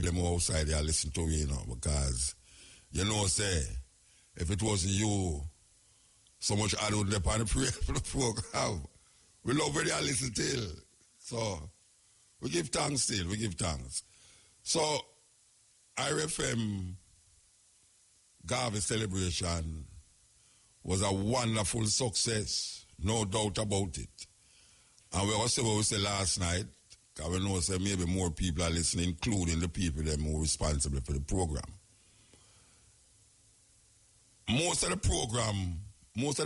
them outside there listen to me, because say, if it wasn't you, so much I don't depend on the program. We love where they listen till. So we give thanks still, we give thanks. So RFM Garvey celebration was a wonderful success, no doubt about it. And we also what we said last night, because we know say maybe more people are listening, including the people that are more responsible for the program. Most of the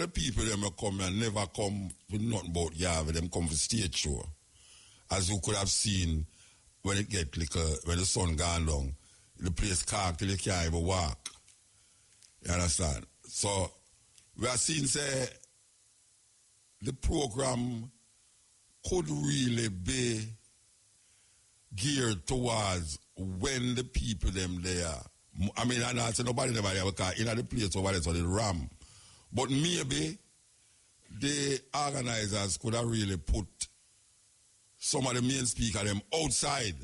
people that come and never come with nothing about Yahweh, them come for stage show. As you could have seen when it get like when the sun gone down, the place dark till you can't even walk. You understand? So we are seeing say the program could really be geared towards when the people them there. I mean, I not say nobody never there because in the place over there so the ram. But maybe the organizers could have really put some of the main speaker them outside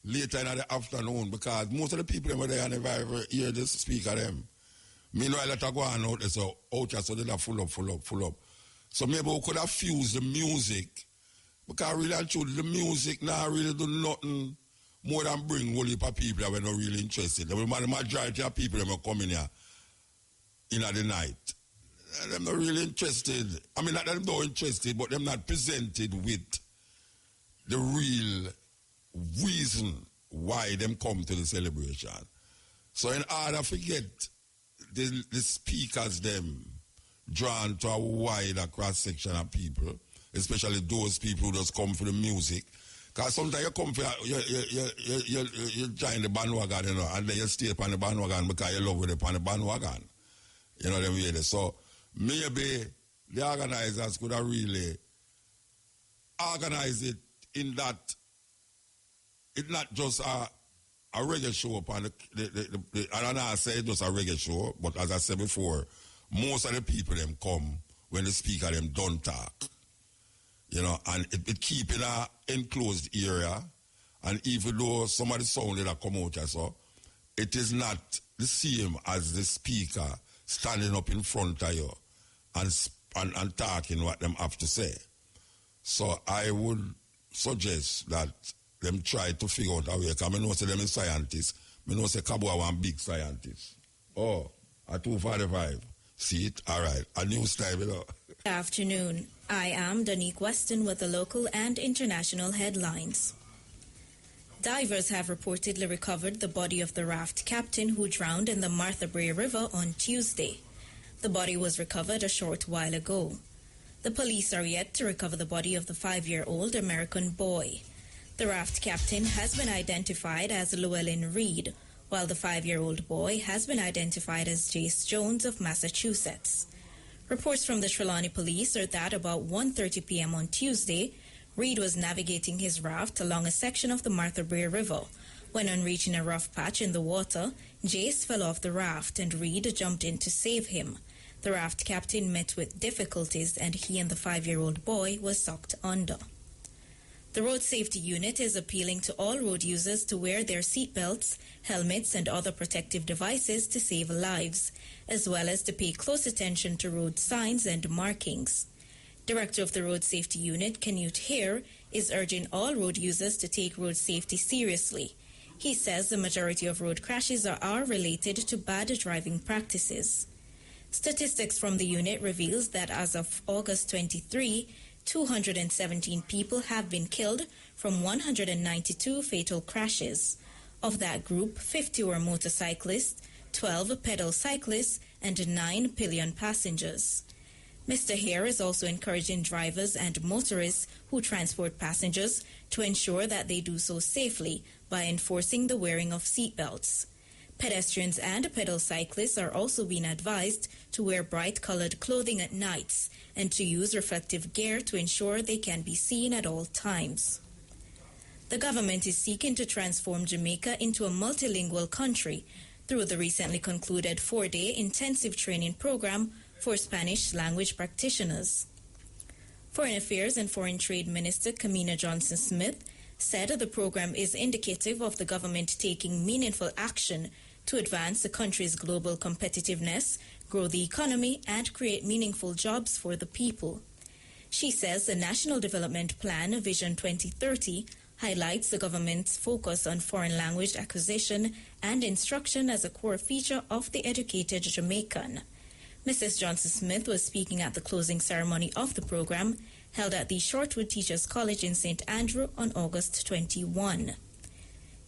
later in the afternoon, because most of the people them are there and never ever hear the speaker them. Meanwhile, let her go on out there, so out there, so they're full up. So maybe we could have fused the music, because really and truly, the music now really do nothing more than bring whole heap of people that were not really interested. The majority of people that are coming here in the night, they're not really interested. I mean, not that they're not interested, but they're not presented with the real reason why them come to the celebration. So in order to get the speakers them drawn to a wider cross-section of people, especially those people who just come for the music, because sometimes you come for, you join the bandwagon, and then you stay upon the bandwagon because you love it upon the bandwagon. You know what I mean? So maybe the organizers could have really organized it in that it's not just a reggae show upon I don't know I say it's just a reggae show, but as I said before, most of the people them come when the speaker them don't talk. And it keep in an enclosed area, and even though some of the sound that come out so, it is not the same as the speaker standing up in front of you and talking what them have to say. So I would suggest that them try to figure out a way, because I know say them is scientists. I know say Kabua one big scientist. Oh, at 2:45. See it? All right. A new style, Good afternoon. I am Donique Weston with the local and international headlines. Divers have reportedly recovered the body of the raft captain who drowned in the Martha Brae River on Tuesday. The body was recovered a short while ago. The police are yet to recover the body of the 5-year-old American boy. The raft captain has been identified as Llewellyn Reed, while the 5-year-old boy has been identified as Jace Jones of Massachusetts. Reports from the Trelawney police are that about 1:30 p.m. on Tuesday, Reed was navigating his raft along a section of the Martha Brae River. When on reaching a rough patch in the water, Jace fell off the raft and Reed jumped in to save him. The raft captain met with difficulties and he and the 5-year-old boy were sucked under. The Road Safety Unit is appealing to all road users to wear their seatbelts, helmets, and other protective devices to save lives, as well as to pay close attention to road signs and markings. Director of the Road Safety Unit, Canute Hare, is urging all road users to take road safety seriously. He says the majority of road crashes are related to bad driving practices. Statistics from the unit reveals that as of August 23, 217 people have been killed from 192 fatal crashes. Of that group, 50 were motorcyclists, 12 pedal cyclists, and 9 pillion passengers. Mr. Hare is also encouraging drivers and motorists who transport passengers to ensure that they do so safely by enforcing the wearing of seatbelts. Pedestrians and pedal cyclists are also being advised to wear bright-colored clothing at nights and to use reflective gear to ensure they can be seen at all times. The government is seeking to transform Jamaica into a multilingual country through the recently concluded 4-day intensive training program for Spanish language practitioners. Foreign Affairs and Foreign Trade Minister Kamina Johnson-Smith said the program is indicative of the government taking meaningful action to advance the country's global competitiveness, grow the economy, and create meaningful jobs for the people. She says the National Development Plan, Vision 2030, highlights the government's focus on foreign language acquisition and instruction as a core feature of the educated Jamaican. Mrs. Johnson-Smith was speaking at the closing ceremony of the program held at the Shortwood Teachers College in St. Andrew on August 21.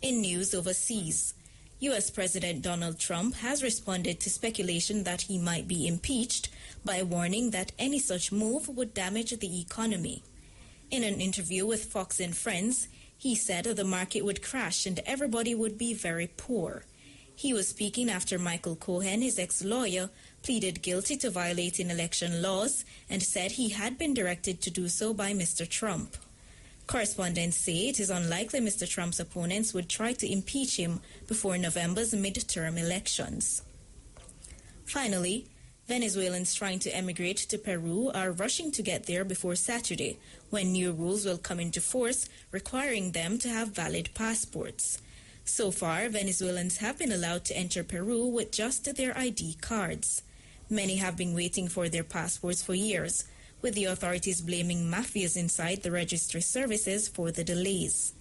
In news overseas, U.S. President Donald Trump has responded to speculation that he might be impeached by warning that any such move would damage the economy. In an interview with Fox and Friends, he said the market would crash and everybody would be very poor. He was speaking after Michael Cohen, his ex-lawyer, pleaded guilty to violating election laws and said he had been directed to do so by Mr. Trump. Correspondents say it is unlikely Mr. Trump's opponents would try to impeach him before November's midterm elections. Finally, Venezuelans trying to emigrate to Peru are rushing to get there before Saturday, when new rules will come into force requiring them to have valid passports. So far, Venezuelans have been allowed to enter Peru with just their ID cards. Many have been waiting for their passports for years, with the authorities blaming mafias inside the registry services for the delays.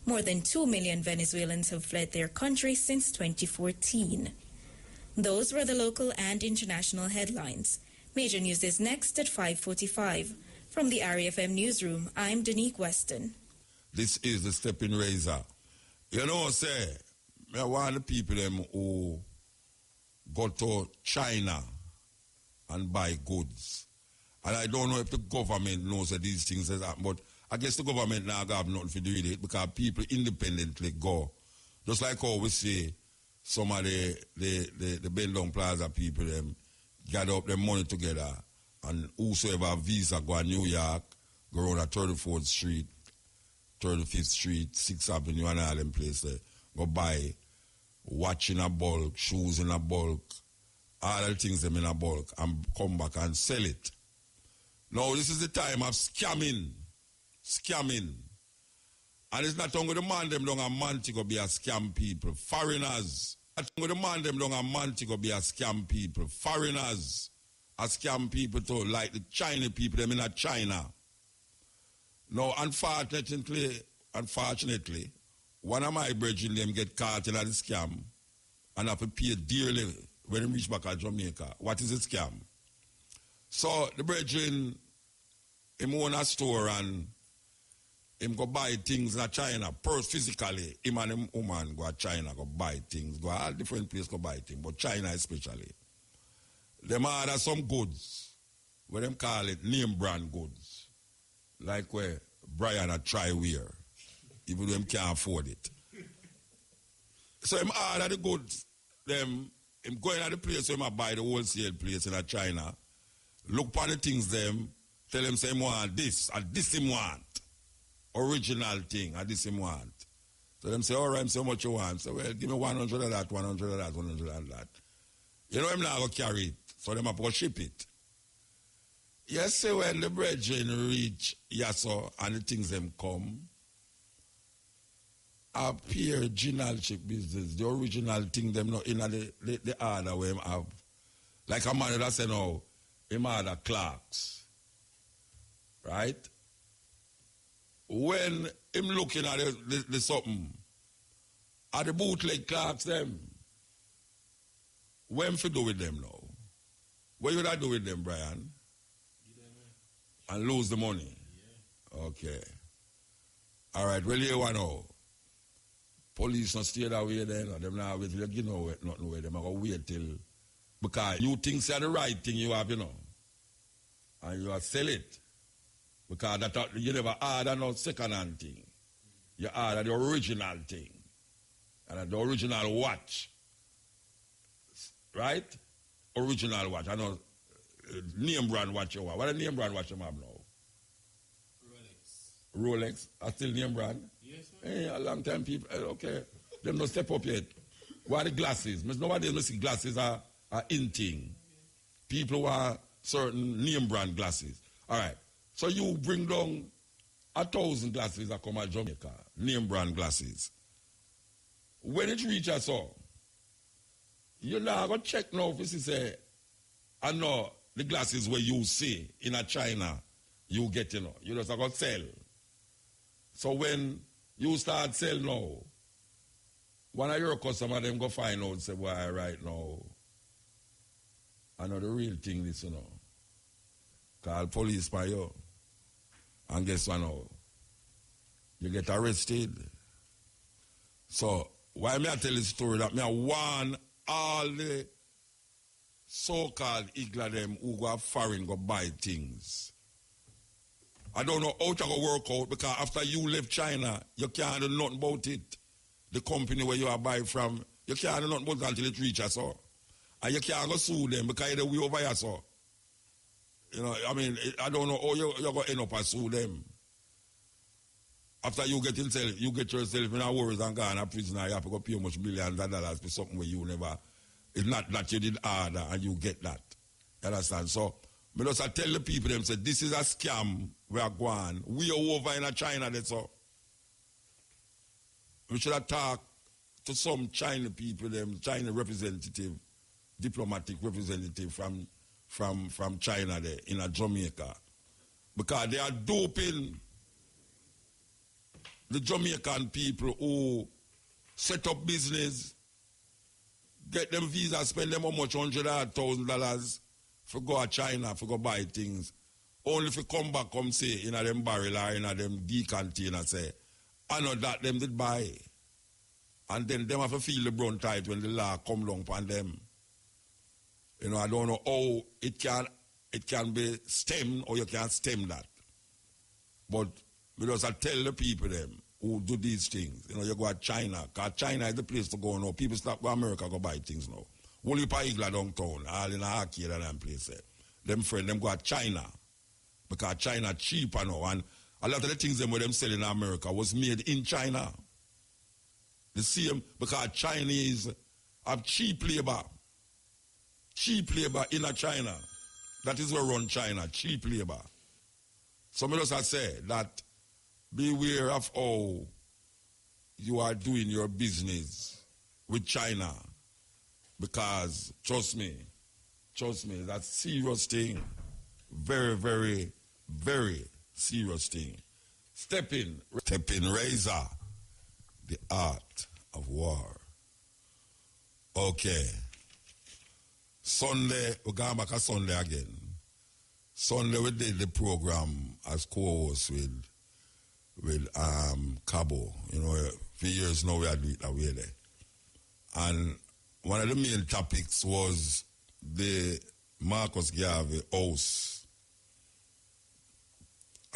More than 2 million Venezuelans have fled their country since 2014. Those were the local and international headlines. Major news is next at 5:45. From the RFM newsroom, I'm Danique Weston. This is the Stepping Razor. You know, say, I want the people them who go to China and buy goods. And I don't know if the government knows that these things happen, but I guess the government now have nothing to do with it because people independently go. Just like how we say, some of the Bend Down Plaza people them gather up their money together and whosoever have visa go to New York, go around at 34th Street, 35th Street, 6th Avenue and all them places, go buy watch in a bulk, shoes in a bulk, all the things them in a bulk and come back and sell it. Now this is the time of scamming. And it's not only the man them down a man to go be a scam people, foreigners. Not only the man them down a man to go be a scam people, foreigners. A scam people too, like the Chinese people them in a China. Now, unfortunately, one of my brethren them get caught in a scam and have to pay dearly when they reach back to Jamaica. What is a scam? So the brethren, him own a store and him go buy things in China, physically. Him and him woman go to China, go buy things, go all different places go buy things, but China especially. Them order some goods, where them call it name brand goods. Like where Brian a try wear, even though him can't afford it. So him order the goods, them him going at the place where him buy the wholesale place in China, look upon the things them, tell him say him want this, and this him want. Original thing, and this him want. So them say, all right, so much you want. So well, give me 100 of that, 100 of that, 100 of that. You know him now go carry it, so them have to ship it. Yes, say when the brethren reach Yasso and the things them come, appear original chip business, the original thing them not in the order where him have. Like a man that say now, him order Clarks. Right? When him looking at the something, at the bootleg Clarks them, what him to do with them now? What you would do with them, Brian? And lose the money? Yeah. Okay. All right, well, you want to know. Police not stay that way then, or them not wait till you know nothing with them. I go wait till, because you think say the right thing you have, you know, and you sell it. Because that you never order no second-hand thing. You order the original thing. And the original watch. Right? Original watch. I know name brand watch you want. What a name brand watch you have now? Rolex. I still name brand? Yes, man. Hey, a long time people. Okay. Them not step up yet. What are the glasses? Nowadays, see glasses are in thing. People want certain name brand glasses. All right. So you bring down 1,000 glasses are come at Jamaica, name brand glasses. When it reach us all, you now go check now if this is I know the glasses where you see in a China, you get, you just got sell. So when you start sell now, one of your customers them go find out, say, why right now, I know the real thing this, Call police by you. And guess what now? You get arrested. So why me I tell the story that me I warn all the so-called Igla them who go foreign go buy things. I don't know how to go work out because after you left China, you can't do nothing about it. The company where you are buying from, you can't do nothing about it until it reaches us. And you can't go sue them because they're way over here. So. I mean, I don't know how you're going to end up and sue them. After you get yourself in a worries and gone a prisoner, you have to go pay much millions of dollars for something where you never, it's not that you did order and you get that. You understand? So, I just tell the people, them say, this is a scam we are going. We are over in China, that's all. We should have talked to some China people, them China representative, diplomatic representative from China there in Jamaica. Because they are doping the Jamaican people who set up business, get them visa, spend them how much $100,000 for go to China, for go buy things. Only if you come back, come say, in a them barrel or in a them decontainer, say, I know that them did buy. And then them have to feel the brunt tight when the law come along upon them. I don't know how it can be stemmed or you can't stem that. But because I tell the people them who do these things, you go to China, because China is the place to go now. People stop go to America go buy things now. Only Igla downtown, all in a arcade and them place there. Them friends, them go to China. Because China cheaper now. And a lot of the things them where them sell in America was made in China. The same, because Chinese have cheap labor. Cheap labor in China. That is where run China, cheap labor. Some of us have said that beware of how you are doing your business with China. Because, trust me, that's serious thing. Very, very, very serious thing. Step in, razor, the art of war. Okay. Sunday, we're going back on Sunday again. Sunday we did the program as co-host with Cabo. For years now we are doing it that way there. And one of the main topics was the Marcus Garvey house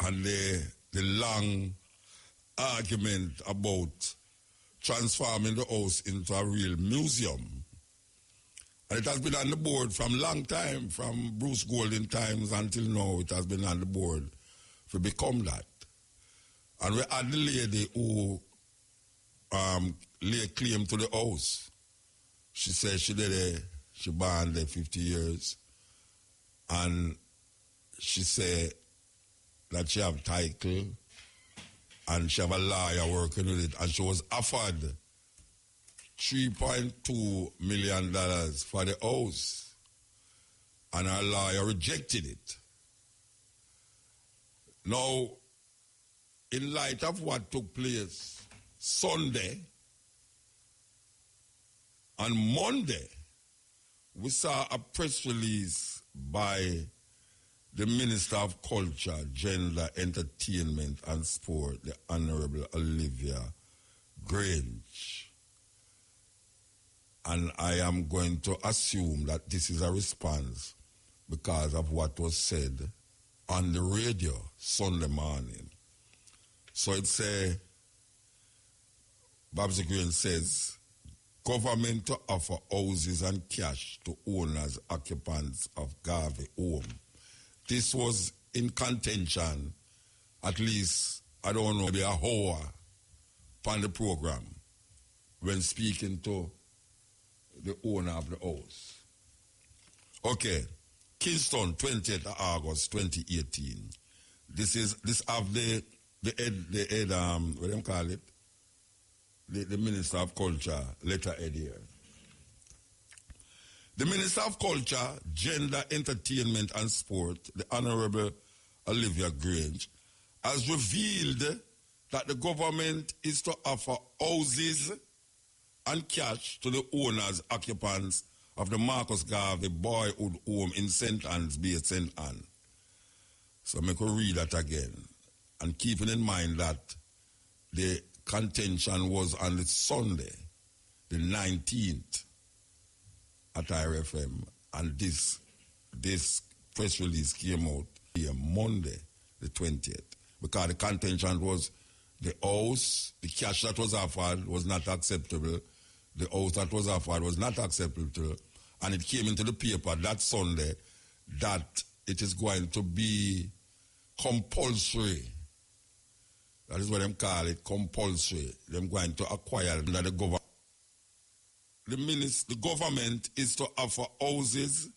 and the long argument about transforming the house into a real museum. And it has been on the board from long time, from Bruce Golden times until now, it has been on the board to become that. And we had the lady who lay claim to the house. She said she born there 50 years. And she said that she have title and she have a lawyer working with it. And she was offered $3.2 million for the house. And her lawyer rejected it. Now, in light of what took place Sunday, on Monday, we saw a press release by the Minister of Culture, Gender, Entertainment and Sport, the Honorable Olivia Grange. And I am going to assume that this is a response because of what was said on the radio Sunday morning. So it's Babsy Green says, government to offer houses and cash to owners, occupants of Garvey home. This was in contention, at least, I don't know, maybe a hour on the program when speaking to the owner of the house. Okay, Kingston, 20th of August 2018. This of the the head, what do you call it? The Minister of Culture, letterhead here. The Minister of Culture, Gender, Entertainment and Sport, the Honorable Olivia Grange, has revealed that the government is to offer houses and cash to the owners, occupants of the Marcus Garvey Boyhood Home in St. Anne's Bay, St. Anne. So I could read that again. And keeping in mind that the contention was on the Sunday, the 19th, at IRFM, and this press release came out here Monday, the 20th, because the contention was the house, the cash that was offered was not acceptable, the house that was offered was not acceptable, and it came into the paper that Sunday that it is going to be compulsory. That is what they call it, compulsory. They're going to acquire under the government. The government is to offer houses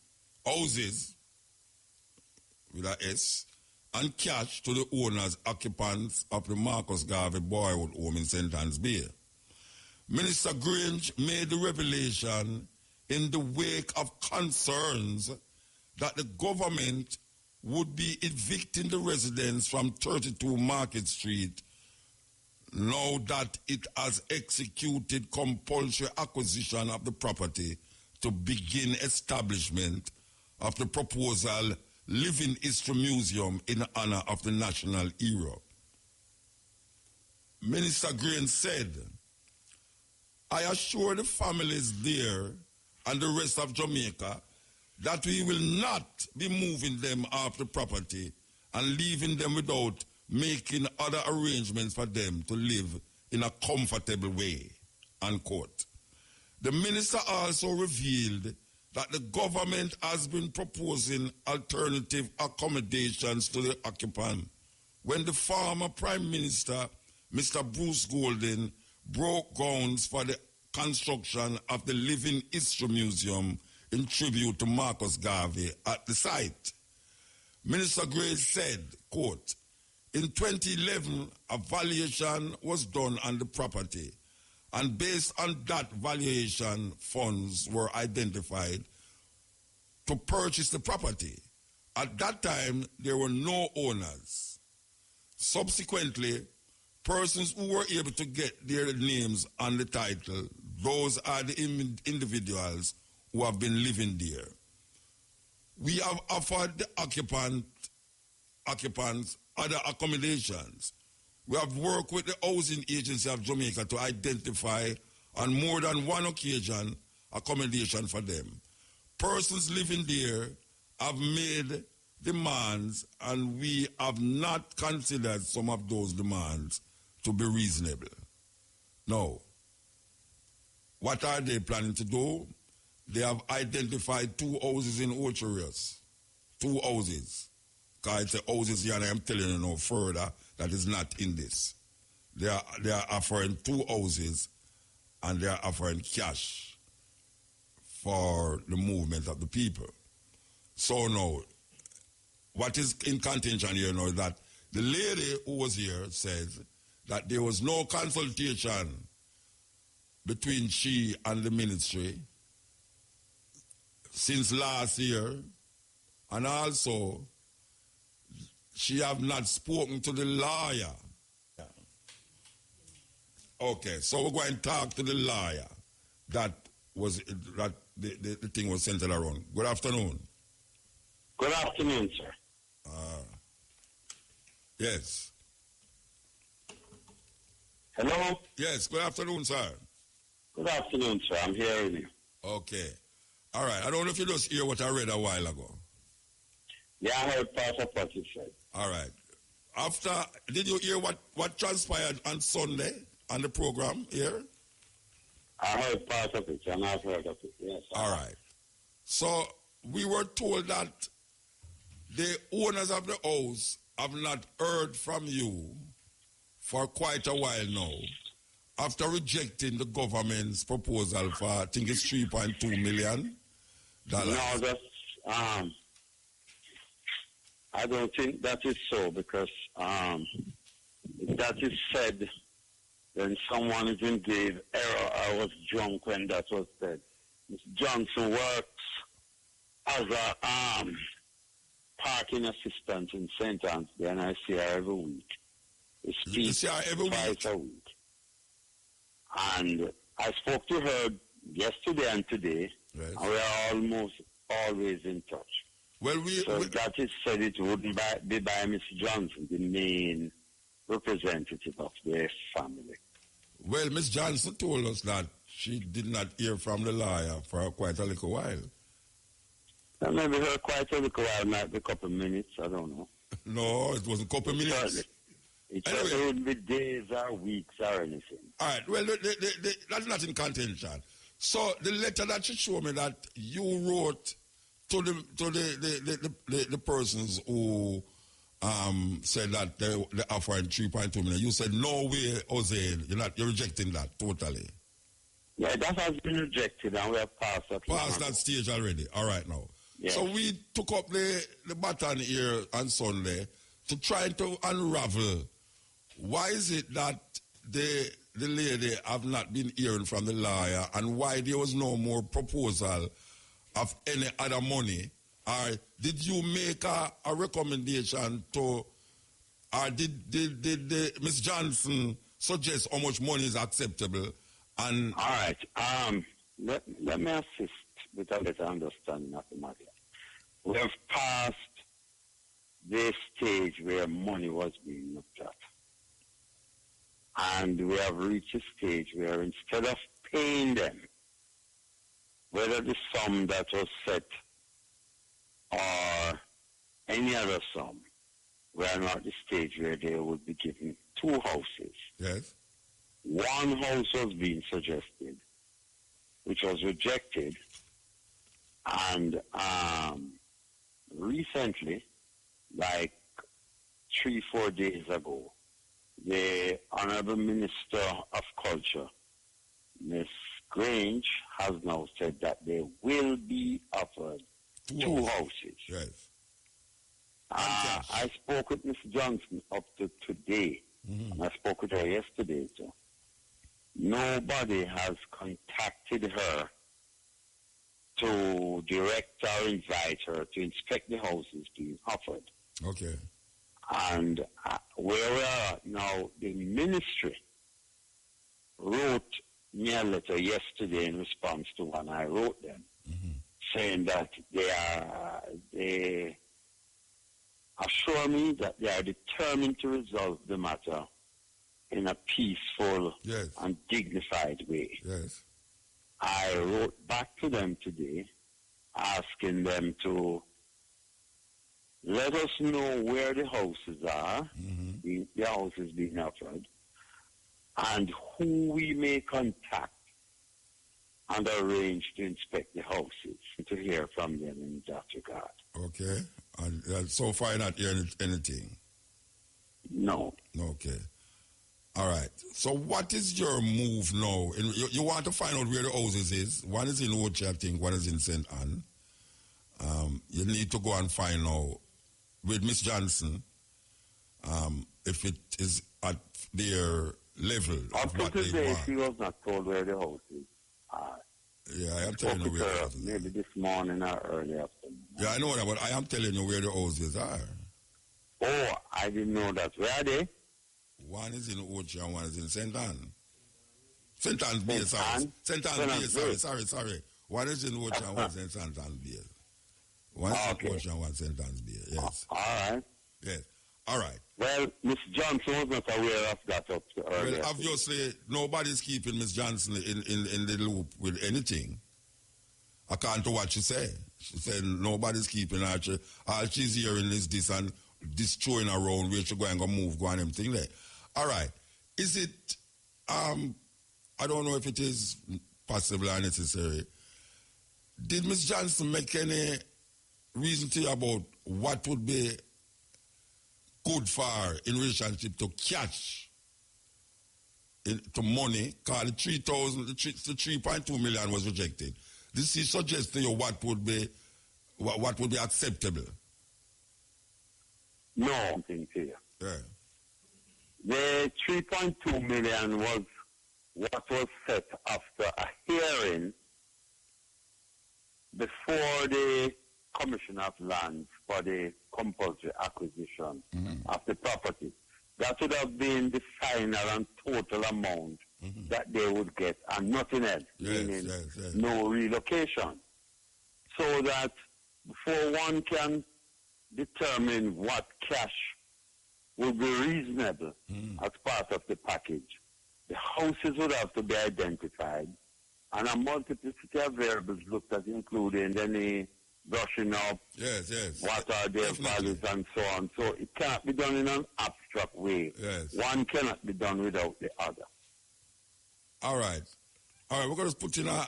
with an S, and cash to the owners, occupants of the Marcus Garvey Boyhood Home in St. Anne's Bay. Minister Grange made the revelation in the wake of concerns that the government would be evicting the residents from 32 Market Street now that it has executed compulsory acquisition of the property to begin establishment of the proposal Living History Museum in honor of the national hero. Minister Green said, I assure the families there and the rest of Jamaica that we will not be moving them off the property and leaving them without making other arrangements for them to live in a comfortable way, unquote. The minister also revealed that the government has been proposing alternative accommodations to the occupant when the former Prime Minister, Mr. Bruce Golding, broke grounds for the construction of the Living History Museum in tribute to Marcus Garvey at the site. Minister Gray said, quote, in 2011, a valuation was done on the property, and based on that valuation, funds were identified to purchase the property. At that time, there were no owners. Subsequently, persons who were able to get their names on the title, those are the individuals who have been living there. We have offered the occupants other accommodations. We have worked with the Housing Agency of Jamaica to identify on more than one occasion accommodation for them. Persons living there have made demands, and we have not considered some of those demands to be reasonable. Now, what are they planning to do? They have identified 2 houses in Ocherius. 2 houses. Because it's the houses here, and I am telling you no further that is not in this. They are offering 2 houses, and they are offering cash for the movement of the people. So now, what is in contention here now is that the lady who was here says that there was no consultation between she and the ministry since last year, and also she have not spoken to the lawyer. Okay, so we're going to talk to the lawyer that the thing was centered around. Good afternoon. Good afternoon, sir. Yes. Hello? Yes, good afternoon, sir. Good afternoon, sir. I'm hearing you. Okay. All right. I don't know if you just hear what I read a while ago. Yeah, I heard part of what you said. All right. Did you hear what transpired on Sunday on the program here? I heard part of it, and I've heard of it, yes. All right. So we were told that the owners of the house have not heard from you for quite a while now, after rejecting the government's proposal for, I think it's $3.2 million. No, that's, I don't think that is so, because If that is said, then someone is in grave error. I was drunk when that was said. Mr. Johnson works as a parking assistant in St. Anthony, and I see her every week. You see her every twice week? a week. And I spoke to her yesterday and today, Right. and we are almost always in touch. Well, So that is said it wouldn't be by Mr. Johnson, the main representative of the family. Well, Miss Johnson told us that she did not hear from the lawyer for quite a little while. Maybe her quite a little while, might be a couple of minutes, I don't know. No, it was a couple of minutes. It Anyway. wouldn't be days or weeks or anything. All right, well, that's not in contention. So the letter that she showed me that you wrote to the persons who said that they offering 3.2 million, you said no way, Jose, you're rejecting that totally. Yeah, that has been rejected, and we have passed that. Past that stage already. All right now. Yes. So we took up the baton here on Sunday to try to unravel why is it that the lady have not been hearing from the lawyer, and why there was no more proposal of any other money. Or did you make a recommendation to, or did Ms. Johnson suggest how much money is acceptable? And all right, let me assist with a better understanding of the matter. We have passed the stage where money was being looked at. And we have reached a stage where instead of paying them, whether the sum that was set or any other sum, we are now at the stage where they would be given two houses. yes, One house was being suggested, which was rejected, and recently, like 3-4 days ago, the Honorable Minister of Culture, Ms. Grange, has now said that they will be offered two houses. yes. I spoke with Ms. Johnson up to today, and I spoke with her yesterday too. Nobody has contacted her to direct or invite her to inspect the houses being offered. Okay. And where we are now, the ministry wrote me a letter yesterday in response to one I wrote them, saying that they assure me that they are determined to resolve the matter in a peaceful Yes. and dignified way. Yes. I wrote back to them today asking them to let us know where the houses are, the houses being offered, and who we may contact and arrange to inspect the houses, to hear from them in that regard. Okay. And so far you're not hearing anything? No. Okay. All right. So what is your move now? You want to find out where the houses is. One is in Ochi, I think. One is in St. Anne. You need to go and find out with Miss Johnson if it is at their level Up of to what they today, want. she was not told where the houses are. Yeah, I am telling you where the houses are. Maybe this morning or early afternoon. Yeah, I know that, but I am telling you where the houses are. Oh, I didn't know that. Where are they? One is in Ochi and one is in St. Anne. St. Anne's Bay, St. sorry. Anne? St. St. Anne's Anne's Bay, Bay. sorry. One is in Ochi and one is in St. Anne's Bay. One is in Ochi and one is St. Anne's Bay, yes. All right. Yes. All right. Well, Miss Johnson was not aware of that up to earlier. Well, obviously, nobody's keeping Miss Johnson in the loop with anything. According to what she said. She said nobody's keeping her. All she's hearing is this and this throwing around where she go and go move, go and everything there. All right. Is it, I don't know if it is possible or necessary. Did Miss Johnson make any reason to you about what would be good for her in relationship to cash, to money? Because the 3.2 million was rejected. This is suggest to you what would be acceptable. No, something here. Yeah. The 3.2 million was what was set after a hearing before the Commission of Lands for the compulsory acquisition of the property. That would have been the final and total amount that they would get, and nothing else, meaning no relocation. So that before one can determine what cash would be reasonable as part of the package, the houses would have to be identified, and a multiplicity of variables looked at, including any brushing up, what are their values, and so on. So it cannot be done in an abstract way. One cannot be done without the other. All right, we're going to put in a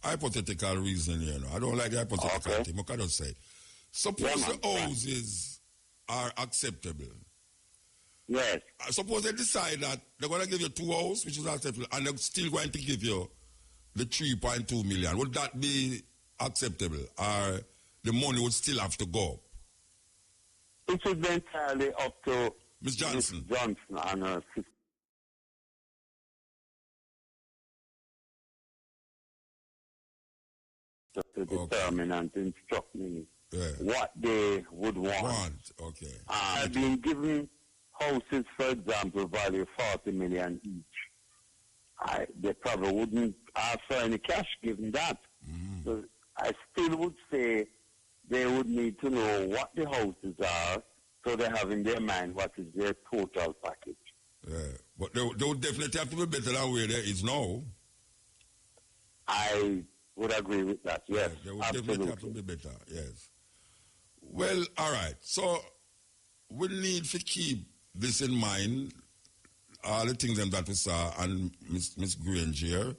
hypothetical reason here. I don't like the hypothetical thing. What can I say? Suppose the houses are acceptable. Yes. Suppose they decide that they're going to give you 2 houses, which is acceptable, and they're still going to give you the 3.2 million. Would that be acceptable, or the money would still have to go up? It would be entirely up to Ms. Johnson. Ms. Johnson and her sister to determine and to instruct me what they would want. Okay. I've been given houses, for example, value 40 million each. They probably wouldn't ask for any cash given that. So I still would say they would need to know what the houses are, so they have in their mind what is their total package. But they would definitely have to be better than where there is now. I would agree with that, yes. They would definitely have to be better, yes. Well, all right. So we need to keep this in mind, all the things that we saw, and Miss Grange here.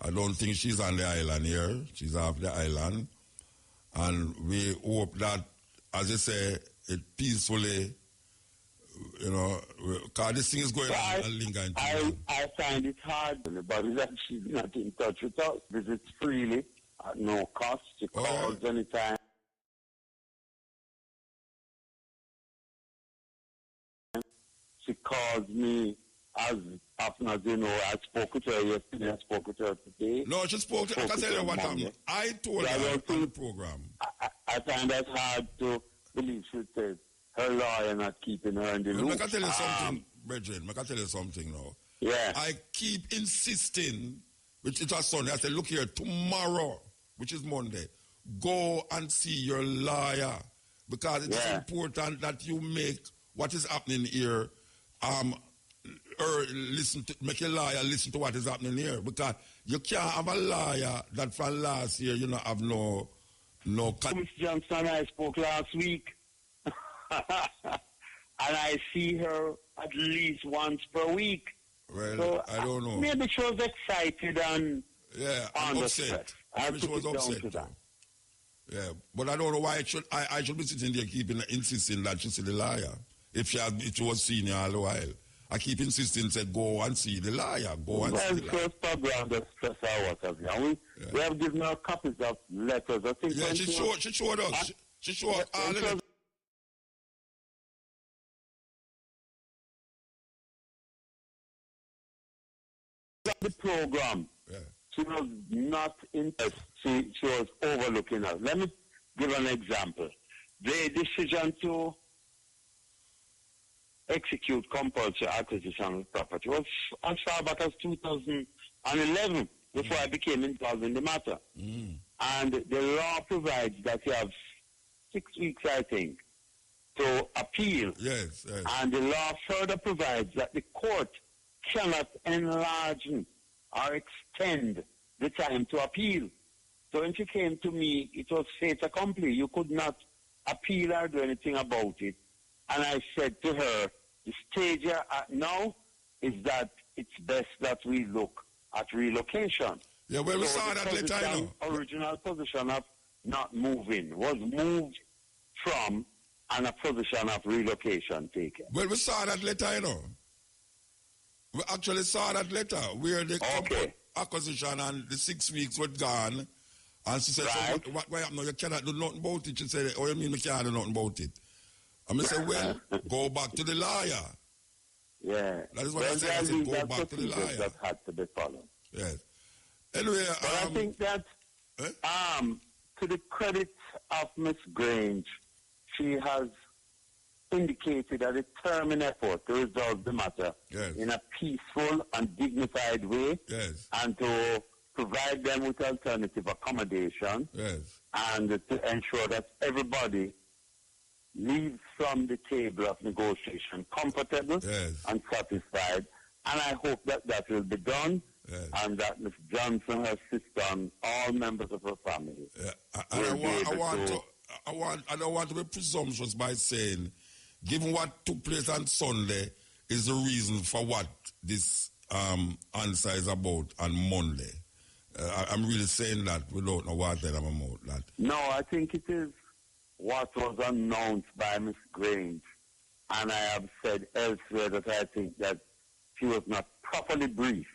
I don't think she's on the island here. She's off the island. And we hope that, as I say, it peacefully, because this thing is going on and lingering. I find it hard, but that she's not in touch with us. Visits freely, at no cost. She calls anytime. She calls me as often as you know. I spoke with her yesterday, I spoke with her today. No, she spoke to her. I can tell you what happened. I told her on the program. I find that hard to believe she said her lawyer not keeping her in the loop. I can tell you something, Brethren. I can tell you something now. Yeah. I keep insisting, which it was Sunday. I said, look here, tomorrow, which is Monday, go and see your lawyer, because it's important that you make what is happening here, or make your lawyer listen to what is happening here, because you can't have a lawyer that from last year have no. Miss Johnson, I spoke last week, and I see her at least once per week. Well, so I don't know. Maybe she was excited and upset. Maybe she was upset. Yeah, but I don't know why I should be sitting there insisting that she see the lawyer. If she was senior all the while. I keep insisting, said, go and see the lawyer. Go and see the lawyer. First program, the stress out of you. We have given her copies of letters. I think she showed us. She showed all of it. The program. She was not interested. She was overlooking us. Let me give an example. The decision to execute compulsory acquisition of property was as far back as 2011, before I became involved in the matter. And the law provides that you have 6 weeks, I think, to appeal. Yes. And the law further provides that the court cannot enlarge or extend the time to appeal. So when she came to me, it was fait accompli. You could not appeal or do anything about it. And I said to her, the stage you're at now is that it's best that we look at relocation. Yeah, well, we saw that later, I know. Original position of not moving was moved from and a position of relocation taken. Well, we saw that later, I know. We actually saw that later where the acquisition and the 6 weeks were gone. And she said, so what happened now? You cannot do nothing about it. She said, oh, you mean you can't do nothing about it? And I said, well, go back to the lawyer. Yeah. That is what I said. I said, go back to the liar. That had to be followed. Yes. Anyway, but I think that, to the credit of Miss Grange, she has indicated a determined effort to resolve the matter in a peaceful and dignified way, and to provide them with alternative accommodation, and to ensure that everybody leaves from the table of negotiation comfortable and satisfied. And I hope that that will be done, and that Ms. Johnson, her sister, and all members of her family. I don't want to be presumptuous by saying, given what took place on Sunday, is the reason for what this answer is about on Monday. I'm really saying that without no water in my mouth. That. No, I think it is what was announced by Ms. Grange. And I have said elsewhere that I think that she was not properly briefed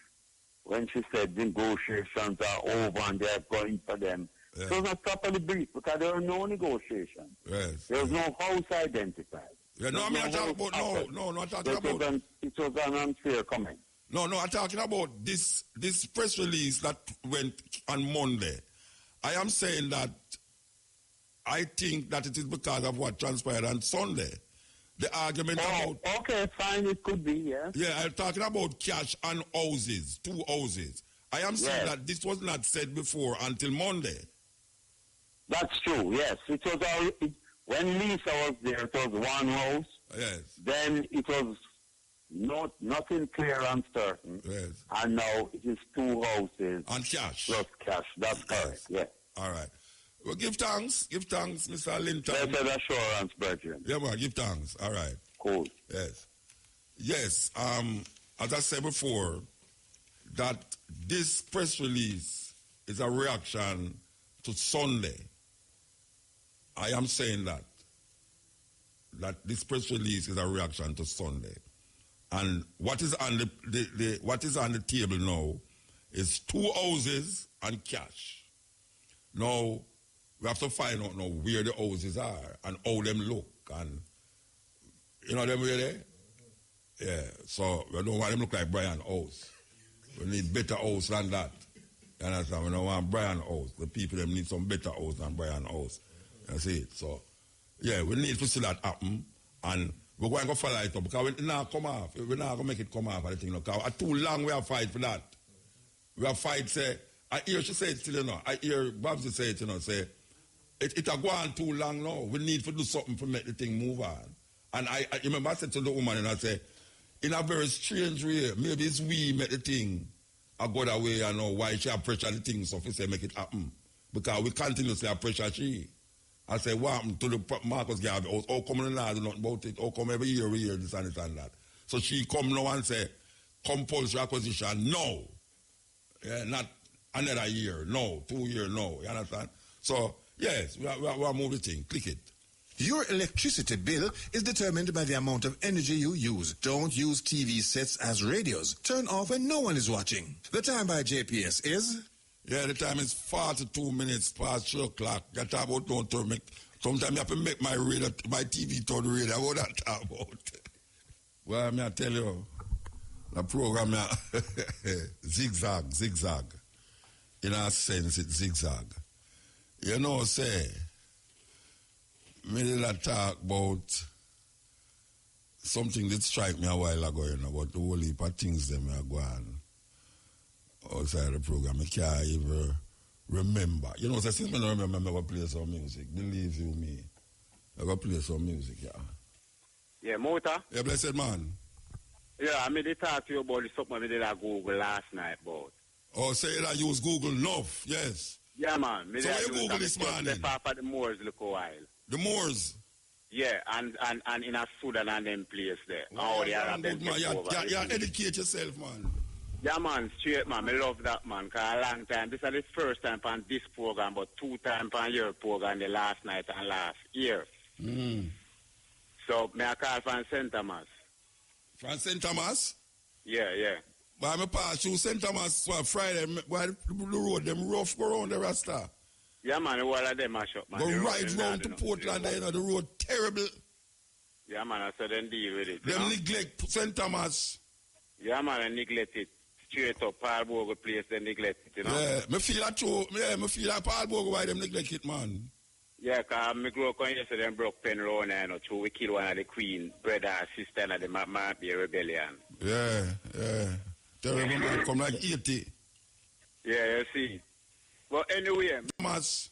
when she said negotiations are over and they're going for them. She was not properly briefed because there were no negotiations. There was no house identified. Yeah, no, I'm not talking about, not talking about. It was an unfair comment. No, I'm talking about this press release that went on Monday. I am saying that I think that it is because of what transpired on Sunday. The argument about... Okay, fine, it could be, yeah. Yeah, I'm talking about cash and houses, 2 houses. I am saying that this was not said before until Monday. That's true, yes. It was all... When Lisa was there, it was 1 house. Yes. Then it was nothing clear and certain. Yes. And now it is 2 houses. And cash. Plus cash. That's correct, yes. All right. Well, give thanks, Mr. Linton. Blessed assurance, brethren. Yeah, man, give thanks. All right. Cool. Yes, as I said before, that this press release is a reaction to Sunday. I am saying that this press release is a reaction to Sunday. And what is on what is on the table now is 2 houses and cash. Now, we have to find out now where the houses are and how them look. And you know them where they? Yeah. So we don't want them look like Brian house. We need better house than that. You understand? We don't want Brian house. The people them need some better house than Brian house. You see it? So yeah, we need to see that happen, and we're going to follow it up because we not come off. We're not going to make it come off. I think because too long we have fight for that. We have fight say. I hear she say it still, you know. I hear Babsy say it, you know, say, it a go on too long now. We need to do something to make the thing move on. And I remember I said to the woman, and I said, in a very strange way, maybe it's we make the thing a go that way, you know, why she have pressure the thing, so if we say make it happen. Because we continuously have pressure she. I say, what happened to the Marcus Garvey house? How come now do nothing about it? How come every year we hear this and that? So she come now and say, compulsory acquisition, no. Yeah, not another year, no. 2 years, no. You understand? So, yes, we move the thing. Click it. Your electricity bill is determined by the amount of energy you use. Don't use TV sets as radios. Turn off when no one is watching. The time by JPS is... Yeah, the time is 42 minutes past 3 o'clock. That talk about don't turn. Sometimes you have to make my TV turn radio. What that talk about? Well, I tell you, the program zigzag. In a sense, it's zigzag. You know, say, me did I talk about something that struck me a while ago, you know, about the whole heap of things that are going outside the program. I can't even remember. You know, since I don't remember, I'm going to play some music. Believe you me. I'm going to play some music, yeah. Yeah, Mota? Yeah, blessed man. Yeah, I did talk to you about something I did at Google last night about. Oh, say that I use Google enough, yes. Yeah, man. So you Google this morning? The Moors look a while. The Moors? Yeah, and in a Sudan and them place there. Oh, yeah, good man. You educate yourself, man. Yeah, man, straight, man. I love that, man, because a long time. This is the first time on this program, but 2 times on your program the last night and last year. So, I call from St. Thomas. From St. Thomas? Yeah. But I'm pass through St. Thomas Friday, why the road, them rough go around the Rasta. Yeah, man, all of them mash up, man. Go right round to Portland, you know, the road terrible. Yeah, man, I said then deal with it. Them neglect St. Thomas. Yeah, man, I neglect it. Straight up, Paul Bogle place, they neglect it, you know? Yeah, me feel that too. Yeah, me feel like Paul Bogle why them neglect it, man. Yeah, because me grew up on yesterday and broke pen round and through we kill one of the queen, brother and sister, and they might be a rebellion. Yeah. Terrible man, come like 80. Yeah, you see. But anyway, Thomas.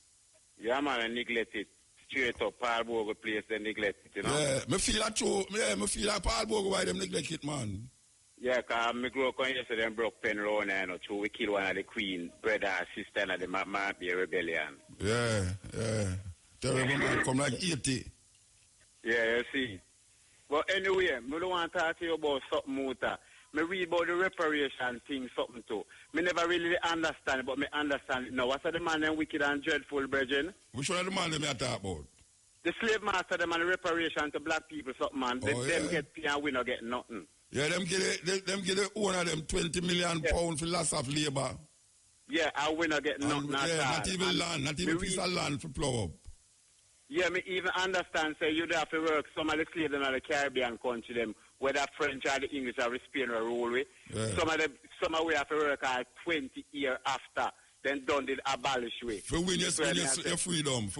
yeah, man, I neglect it. Straight up, Paul Bogle place, they neglect it, you know? Yeah, me feel that too. Yeah, me feel like Paul Bogle why them neglect it, man. Yeah, because me grew up on yesterday and broke pen round and through we kill one of the queen, brother and sister, and they might be a rebellion. Yeah. Terrible man, come like 80. Yeah, you see. But anyway, I don't want to talk to you about something Muta. Me read about the reparation thing, something too. Me never really understand it, but me understand it now. What's the man them wicked and dreadful, brethren? Which one of the man them I talk about? The slave master, them and the reparation to black people, something man. Them get pay and we not get nothing. Yeah, them get the owner of them 20 million pounds for loss of labor. Yeah, and we not get nothing. Not even land, not even piece of land for plow up. Yeah, me even understand, say, you have to work some of the slaves in the Caribbean country, them, whether French or the English or the Spain or rule with. Yeah. Some of we have to work 20 years after, then done the abolish way. For win your freedom,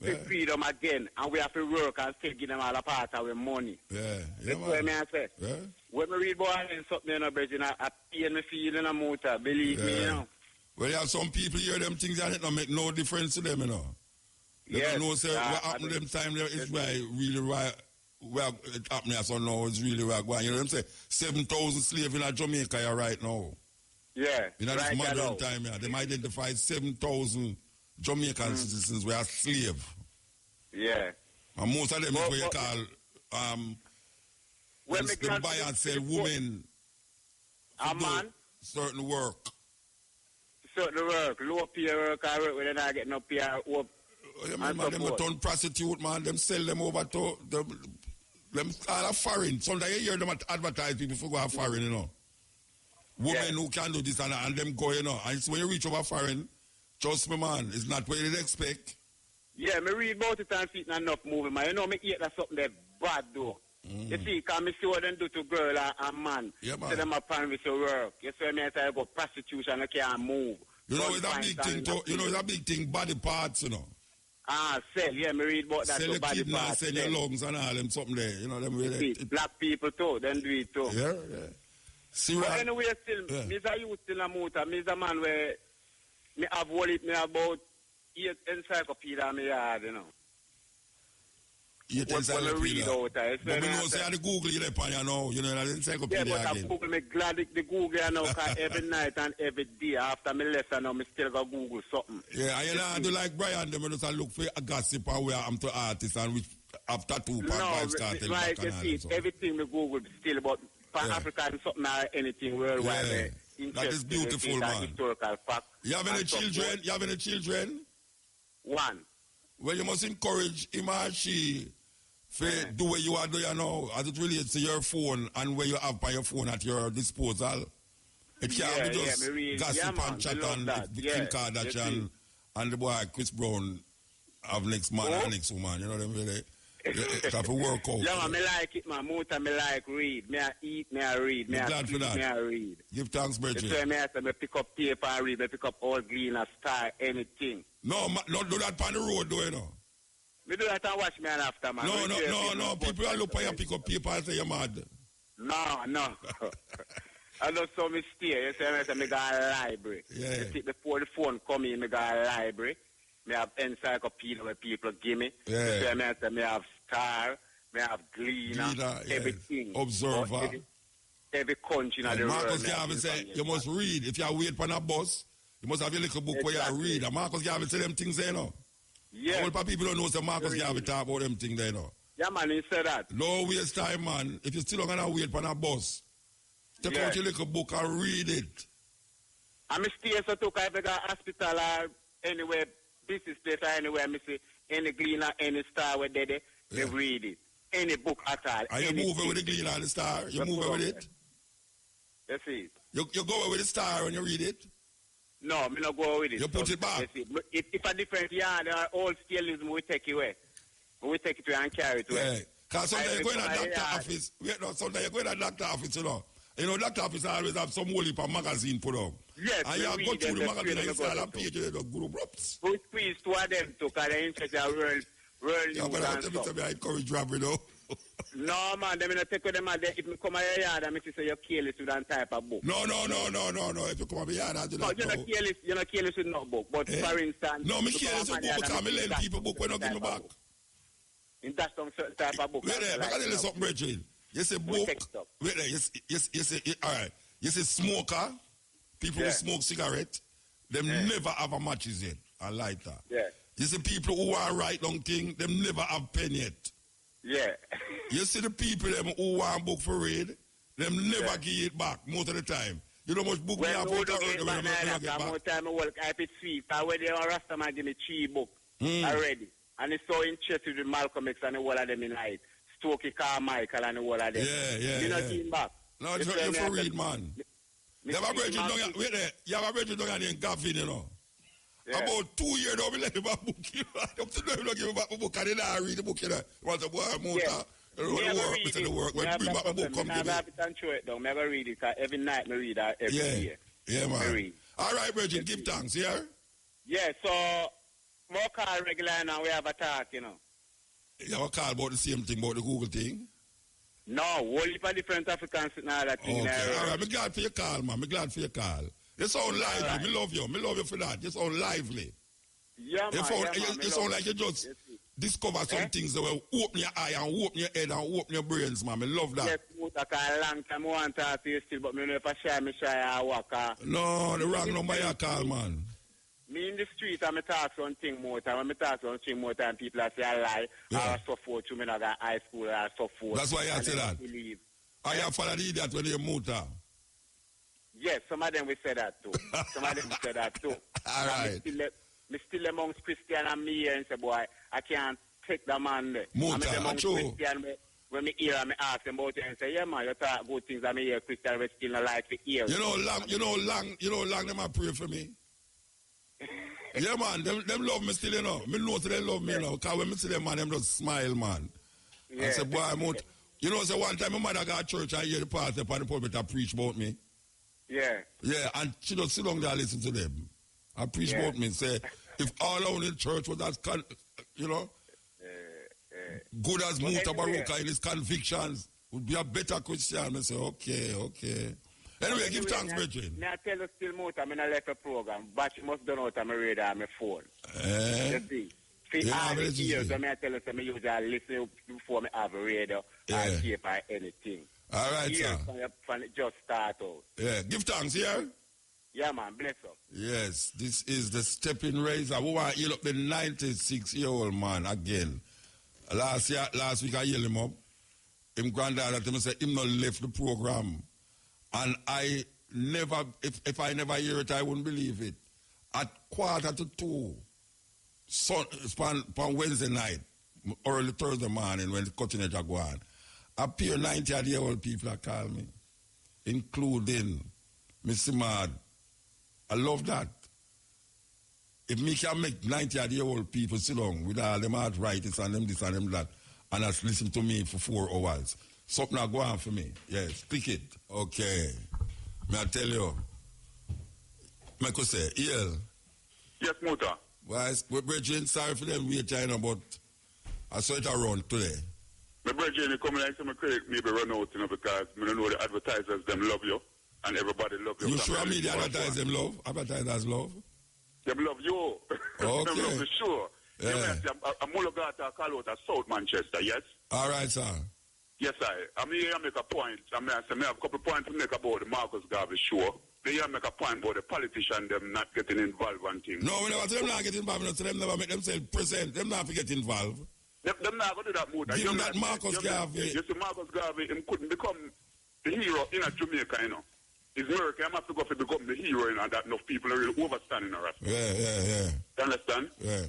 Yeah. Freedom again, and we have to work and still give them all a part of our money. Yeah, That's what I say. Yeah. When we read about it, something, you know, Bridget, I pain me feeling a motor, believe me, you know. Well, you have some people hear them things and it don't make no difference to them, you know. They don't know, sir, what happened to them time there is really right. Well, it happened here, so now it's really right. You know what I'm saying? 7,000 slaves in Jamaica here right now. Yeah. In this modern time here, they identify 7,000 Jamaican citizens were slaves. Yeah. And most of them is what you call when they buy and sell women. A man? Certain work. Certain work. Low pay work, I work with them, I get no pay. Man, them turn prostitute, man. Them sell them over to them all foreign. Sometimes you hear them advertise people for go foreign, you know. Women who can do this and them go, you know. And it's when you reach over foreign, trust me, man, it's not what you'd expect. Yeah, me read about it and see it enough movie, man. You know, me eat that something that bad, though. You see, because me see what them do to girl and man. Yeah, man. So them upon with your work. You see me, I say, I go prostitution, I can't move. You know, it's a big thing, too. You know, it's a big thing, body parts, you know. Sell, yeah, me read about that. Sell your kidney, sell your lungs and all them something there. You know, them really. Black people too, then do it too. Yeah. See but anyway, still, me's a youth still a motor. Me's a man where me have wallet, me about 8 encyclopedia in my yard, you know. 8 encyclopedia. But me know say I Google you there, you know, the encyclopedia again. Yeah, but I Google, me glad the Google, you know, because every night and every day after me lesson, now me still go Google something. Yeah, and you know, I do like Brian, them just look for a gossip and where I'm to artists and which have tattoo, five star tell like you see, everything me Google still about Africa and something or anything worldwide. That is beautiful, man. Historical fact. You have any children? You have any children? One. Well, you must encourage him or she to do what you are doing now as it relates to your phone and where you have by your phone at your disposal. It can't be just gossip and chat and Kim Kardashian and the boy Chris Brown have next man and next woman. You know what I mean? It have to work out. Yeah, man, me like it, man. Motor, me like read. Me I eat, me I read. Me I sleep, me I read. Give thanks, Bridget. That's why I pick up paper and read. Me pick up all green and star, anything. No, not do that on the road, though, you know. Me do that and watch me and after, man. No. People are looking at you pick up paper and say you're mad. No. I just saw me stay. You say, me go to a library. Yeah. You see, before the phone come in, me go to a library. Me have encyclopedia where people give me. Yeah. So I say, me have Star, me have Gleaner, everything. Observer. Every country in the world. Marcus Garvey said, you must read. If you wait for a bus, you must have your little book where you read. And Marcus Garvey say them things there, you know. Yeah. All people don't know, so Marcus Garvey talk about them things there, you know. Yeah, man, he said that. No waste time, man. If you're still going to wait for a bus, take out your little book and read it. I'm still so to if I go hospital or anywhere, business place or anywhere, I see any Gleaner, any Star where they read it. Any book at all. Are you moving with the Gleaner and the Star? You moving with it? That's it. You go with the Star when you read it? No, me not go with it. You put it back? If a different yard, all scalism, we take it away. We take it away and carry it away. Because sometimes you go in a doctor office. Wait, no, sometimes you go in a doctor office, you know. You know, doctor office always have some whole heap of magazine put up. Yes, and you go through the magazine and you see all the pages of group ups. We squeeze two of them to because they're interested in world news and stuff. I encourage rap, you know. No, man, they're going to take with them. If you come out your yard, I'm going to say you're careless with that type of book. No. If you come out your yard, I do not know. You're not careless with no book. But for instance... No, I'm careless with book because I lend people book when I give me back. In that some certain type of book. Wait there, I tell you something, Bridget. You say book. Wait there, you say, all right. You say smoker, people who smoke cigarette, them never have a matches yet, a lighter. Yeah. You see people who are write down thing, them never have pen yet. Yeah. You see the people them who want book for read, them never give it back most of the time. You know how much book we have for it when get back. More time I work, I pay sweet. Because when they are Rasta man give me 3 book already. And it's so interested with Malcolm X and the whole of them in light. Stokey Carmichael and the whole of them. Yeah. You know him back. No, you're for read, man. You have a bridge wait there. You have a bridge down in Gavin, you know. Yeah. About 2 years now, we let him back book. Up to now, we don't give him back the book. I didn't read the book, you know. Want to boy, motor. The work. When you bring back the book, come to me. I have it and show it down. I never read it, because every night I read it every year. Yeah, man. All right, Bridget, give thanks, yeah? Yeah, so, more call regular now, we have a talk, you know. You have a call about the same thing, about the Google thing? No, whole heap of different Africans and all that thing. Okay, all right, I'm glad for your call, man. I'm glad for your call. You sound lively. Right. Me love you for that. You sound lively. Yeah, man. You sound like you just discover some things that will open your eye and open your head and open your brains, man. I love that. Yes, a long time I want to talk to you still, but me never share I walk. No, the wrong number you call, man. Me in the street, I'm talk something more time. When I talk something more time, people say I lie. Or so forth. You mean I got high school or so forth. That's why you say that. I have followed the idiot when you move out. Yes, some of them will say that too. All right. Me still amongst Christian and me here and say, boy, I can't take the man there. Muta, amongst Christian when me hear and me ask them about it and say, yeah man, you talk good things and me hear Christian we still not like to hear. You know long them a pray for me. Yeah man, them love me still, you know. Me know they love me, you know. Because when me see them man, them just smile, man. I say, boy, you know, so one time my mother got to church and hear the pastor upon the pulpit and preach about me. Yeah. Yeah, and she just sit down there and listen to them. I preach about me and say, if all around in church was as, you know, good as Mutabaruka in his convictions, would be a better Christian. I say, okay. Anyway, give thanks, Bridget. Now I tell you still more time, I left a program, but she must done out of my radar and my phone. You see? All the years, I tell you, I usually listen before I have a radio or tape or anything. All right, sir. From just start out. Yeah, give thanks, yeah? Yeah, man, bless up. Yes, this is the stepping razor. We want to heal up the 96-year-old man again. Last week I healed him up. Him granddad at him said him not left the program. And I never, if I never hear it, I wouldn't believe it. At 1:45, on Wednesday night, early Thursday morning when the cutting edge are going, appear 90-year-old people that call me, including Mr. Mad. I love that. If me can make 90-year-old people sit down with all them arthritis and them this and them that, and just listen to me for 4 hours, something will go on for me. Yes, click it. Okay. May I tell you? I could say, EL. Yes, Muta. Well, we're bridging, sorry for them wait time, but I saw it around today. My bridging, you come like some credit maybe run out, you know, because I know the advertisers, them love you, and everybody love you. You sure me the advertisers them love? Advertisers love? Them love you. Okay. Them love you, sure. Yeah. I'm Mulogata call out at South Manchester, yes? All right, sir. Yes, I'm here to make a point. I have a couple of points to make about the Marcus Garvey show. They here make a point about the politicians them not getting involved in things. No, we never tell them not get involved. We them never make themselves present. Them not get involved. Them not going to do that mood. Give him that Marcus Garvey. You see, Marcus Garvey, him couldn't become the hero in a Jamaica, you know. His America, he have to go to become the hero, you know, that enough people are really overstanding the rest. Yeah. You understand? Yeah.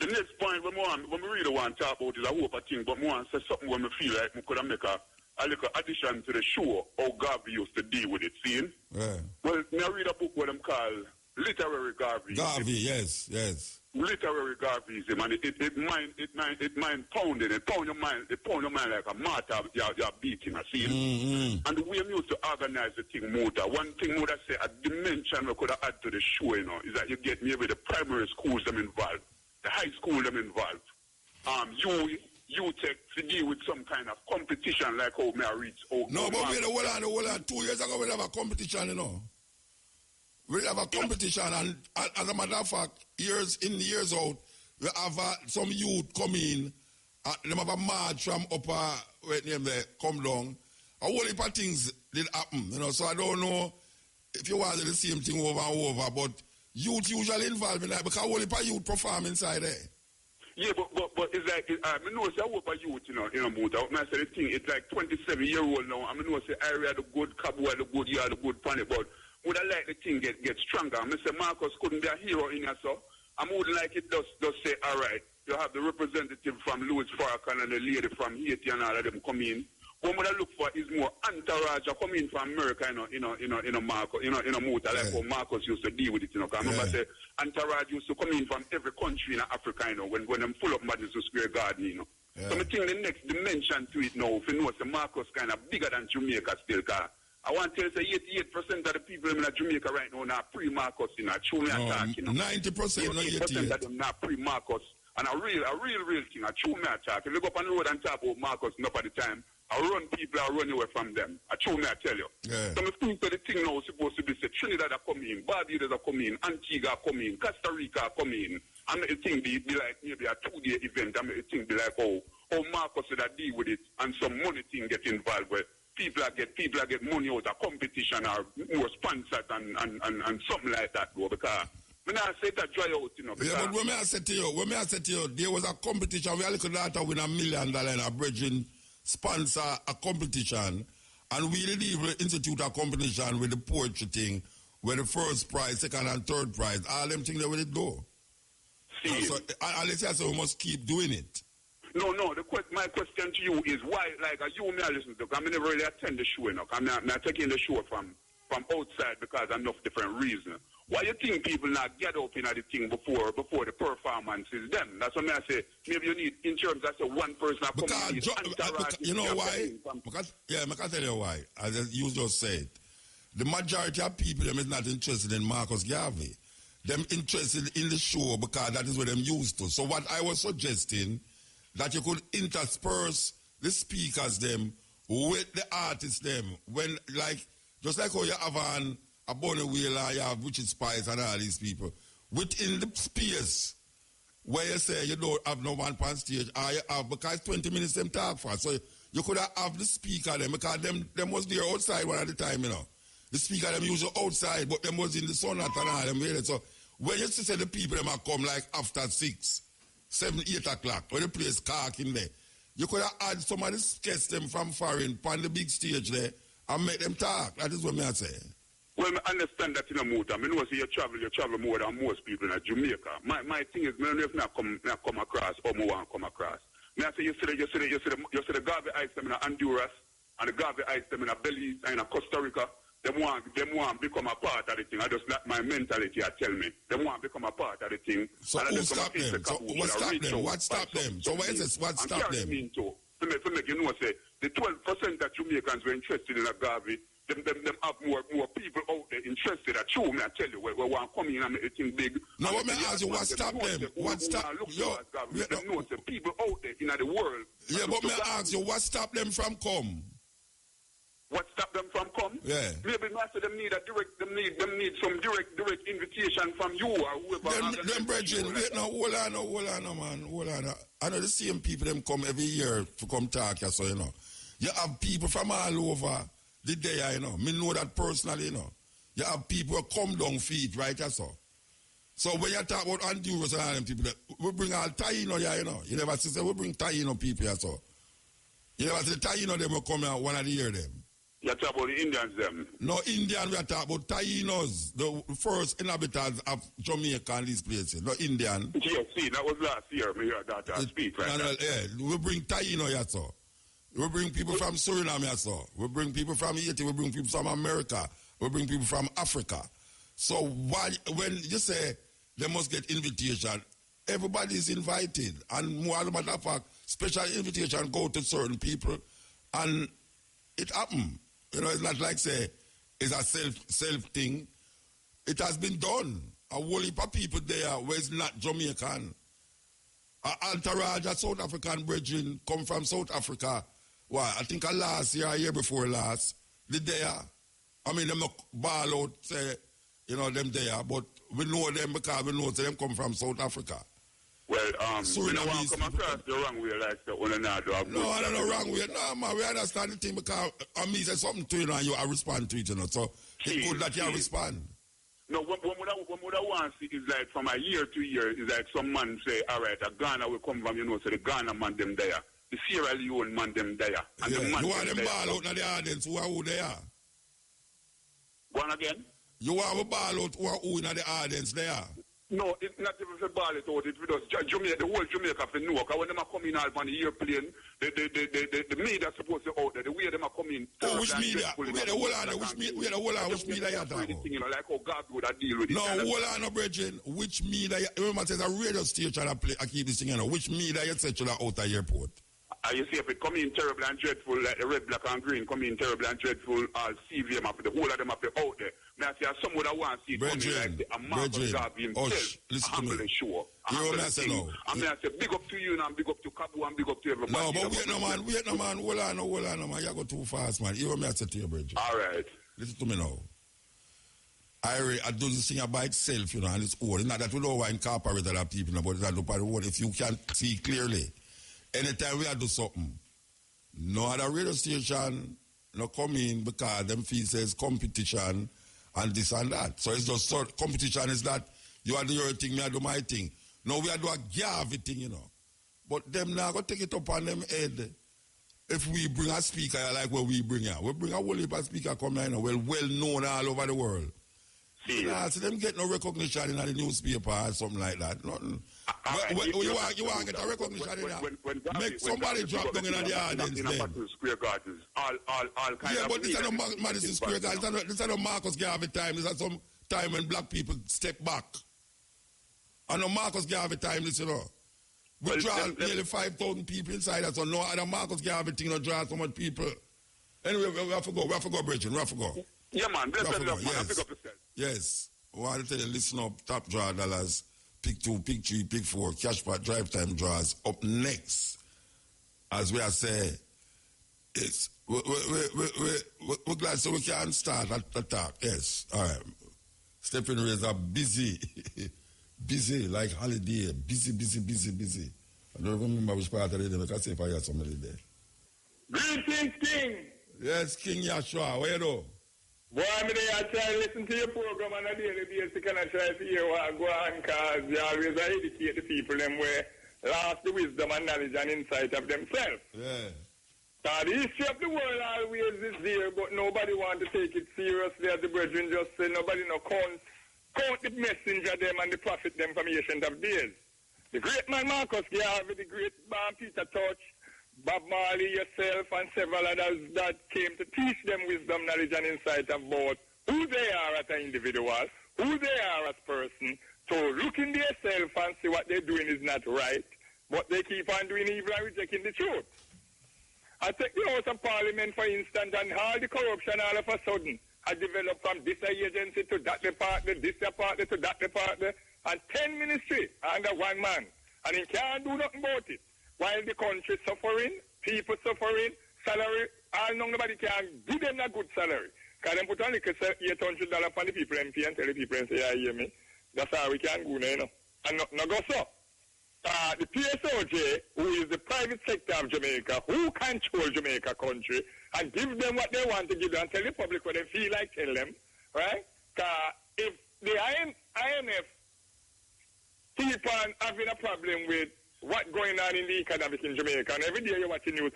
The next point when we really want to talk about is a whole thing, but we want to say something when we feel like we could make a little addition to the show, how Garvey used to deal with it, see? Yeah. Well, I read a book what them call literary Garvey. Garvey, yes. Literary Garveyism, and it mind pounding. It pound your mind like a martyr. You're beating a scene. And the way we used to organize the thing, Muta. One thing Muta say, a dimension we could add to the show, is that you get maybe the primary schools them involved, the high school them involved. You take to deal with some kind of competition like how me I reach. No, but we hold on. 2 years ago we have a competition, We have a competition, and as a matter of fact, years out, we have some youth come in, they have a march from upper, where they come down. A whole heap of things did happen, so I don't know if you want the same thing over and over, but youth usually involved in that, because a whole heap of youth perform inside there. Yeah, but it's like, I know it's a whole heap of youth, Muta. I say the thing, it's like 27-year-old now. I know it's the area, the good cowboy, the good yard, the good funny, but would I like the thing get stronger? Mr. Marcus couldn't be a hero in here, so I would like it just say, all right, you have the representative from Louis Farrakhan and the lady from Haiti and all of them come in. What would I look for is more entourage come in from America, Marcus, Muta, like how Marcus used to deal with it, I remember say entourage used to come in from every country in Africa, when them full of Madison Square Garden, So I think the next dimension to it now, if you know, Marcus kind of bigger than Jamaica still, I want to tell you, 88% of the people in Jamaica right now are pre-Marcus, True me attack, 90%, not 88% of them not pre-Marcus, and a real thing, a true me attack. If you go up on the road and talk about Marcus enough at the time, I run people, I run away from them. I true me, I tell you. Yeah. So I think that the thing now is supposed to be say Trinidad are coming, Barbados are coming, Antigua are coming, Costa Rica are coming. And the thing be like maybe a 2-day event, and the thing be like, how Marcus would deal with it, and some money thing get involved with. People get money out of competition or more sponsored and something like that, bro. Because when I say that dry out, Yeah, but when I said to you, there was a competition. We are looking at win $1 million in a bridging sponsor a competition, and we didn't institute a competition with the poetry thing, where the first prize, second and third prize, all them things they will go. So, unless we must keep doing it. No. My question to you is why, like, you may listen to, I never really attend the show, I'm not taking the show from outside because of enough different reasons. Why you think people not get up in the thing before the performance is them? That's what I say. Maybe you need, in terms of one person because you know why? Because I can tell you why. As you just said, the majority of people them is not interested in Marcus Garvey. Them interested in the show because that is what them used to. So what I was suggesting, that you could intersperse the speakers them with the artists them, when like just like how you have a Bonnie Wheeler, you have Richard Spice and all these people within the space where you say you don't have no one on stage, or you have, because 20 minutes them talk for, so you could have the speaker them, because them was there outside one at the time, the speaker them usually outside, but them was in the sun at and all them. So when you see the people them are come like after 6, 7, 8 o'clock, when the place cark in there, you could have had some of the guests them from foreign on the big stage there and make them talk. That is what I say. Well, I understand that in a mood. I mean, you travel more than most people in Jamaica. My thing is, I don't know if I come across or more want to come across. I say, you see the Garvey ice them in Honduras and the Garvey ice them in Belize and in Costa Rica. Them want become a part of the thing. I just let my mentality tell me. Them want become a part of the thing. So who stop them? So what stop them? What stop them? So what is this? What stop them? To make you know, say, the 12% that Jamaicans were interested in a Garvey, them have more people out there interested. That's true, I tell you, we want to come in and make it thing big. Now, let me ask you, what stop them? What stop them? Know the people out there in the world. Yeah, but me ask you, what stop them from come? What stop them from come? Yeah. Maybe master them need need some direct invitation from you or whoever. Them brethren, wait now, hold on, man, hold on. I know the same people them come every year to come talk, so you have people from all over the day, me know that personally, You have people who come down feet, right, So when you talk about Honduras and all them people, we bring all Taino, You never see, we bring Taino people, You never see the Taino, them will come out one of the year, them. You talk about the Indians, them? No, Indian, we are talking about Tainos, the first inhabitants of Jamaica and these places. No, Indian. Yes, see, that was last year, me heard that speak, right? We bring Taino, We bring people from Suriname, We bring people from Haiti, we bring people from America, we bring people from Africa. So when you say they must get invitation, everybody is invited. And more matter of fact, special invitation go to certain people. And it happened. You know, it's not like say it's a self thing. It has been done. A whole heap of people there where it's not Jamaican. Entourage of South African brethren come from South Africa. Why? I think last year, a year before last, they there. I mean, them not ball out, say, you know, them there, but we know them because we know them come from South Africa. Well, so we don't want to come across the wrong way like the one another. No, I don't know wrong way. No, man, we understand the thing because I mean, say something to you and you respond to it, you know. So it's good that you respond. No, what I want to see is like from a year to year, is like some man say, all right, a Ghana will come from, you know, so the Ghana man them there. The Sierra Leone man them there. And yeah. the man you want them ball out in the audience, who they are? Go on again? You want to ball out who in the audience there? No, it's not even for ball it out. It's because Jamaica, the whole Jamaica for know. Because when they come in on the airplane, the media supposed to out there. The way they come in. Oh, which media? Which media you talking about? You know, like how God would deal with it. No, hold on, no, Bridget. Which media? Remember, there's a radio station I keep this thing, you know. Which media you set you out of airport? You see, if it come in terrible and dreadful, like the red, black, and green, come in terrible and dreadful, I'll see them up, the whole of them up out there. Now, I see someone that wants to see it coming like a man of God himself. Listen to me. Sure. You know what I say now? I'm going to say, big up to you, and big up to Kabu, and big up to everybody. No, but wait no, man. Hold on, man. You go too fast, man. You know what I say to you, Bridget? All right. Listen to me now. I do this thing by itself, you know, and it's old. Not that we don't want to incorporate other people, you know, but it's not part of what if you can see clearly. Anytime we do something, no other radio station no come in because them feel says competition and this and that. So it's just sort competition is that you are doing your thing, me I do my thing. No, we are doing a Garvey thing, you know. But them now go take it up on them head. If we bring a speaker like what we bring here, we bring a whole heap of speaker come here, you know, well known all over the world. Nah, so them get no recognition in the newspaper or something like that. Nothing. You want to get a recognition in that? Make somebody drop down in the audience then. Square Gardens, all kind yeah, of... but this is not Madison Square Gardens. This is not Marcus Garvey time. This is some time when black people step back. And no Marcus Garvey time, this, you know. We draw nearly 5,000 people inside us, so no other Marcus Garvey thing not draw so much people. Anyway, we have to go, Bridget, we have to go. Yeah, man, bless up, man. Pick up yourself. Yes. I want to tell you, listen up, top draw dollars, pick 2, pick 3, pick 4, cash part, drive time draws. Up next, as we are saying, it's, we're glad so we can start at the talk. Yes, all right. Stepping rays are busy. Busy, like holiday. Busy. I don't remember which part of the day, but I can say if I had somebody there. Greetings, King. Yes, King Yashua. Where you do? Boy, I try to listen to your program on a daily basis, and I try to hear what I go on, because you always educate the people them where lost the wisdom and knowledge and insight of themselves. Yeah. So the history of the world always is there, but nobody want to take it seriously, as the brethren just say. Nobody no count the messenger them and the prophet them from ancient of days. The great man Marcus Garvey, the great man Peter Touch, Bob Marley, yourself, and several others that came to teach them wisdom, knowledge, and insight about who they are as an individual, who they are as person. So look in themselves and see what they're doing is not right, but they keep on doing evil and rejecting the truth. I take the House of Parliament, for instance, and all the corruption all of a sudden has developed from this agency to that department, this department to that department, and 10 ministries under one man. And he can't do nothing about it. While the country suffering, people suffering, salary, nobody can give them a good salary. Because they put on like $800 for the people MP and tell the people and say, yeah, hear me. That's how we can go now, you know. And not go so. The PSOJ, who is the private sector of Jamaica, who control Jamaica country, and give them what they want to give them and tell the public what they feel like tell them, right? Because if the IMF keep on having a problem with what's going on in the economic in Jamaica, and every day you're watching news,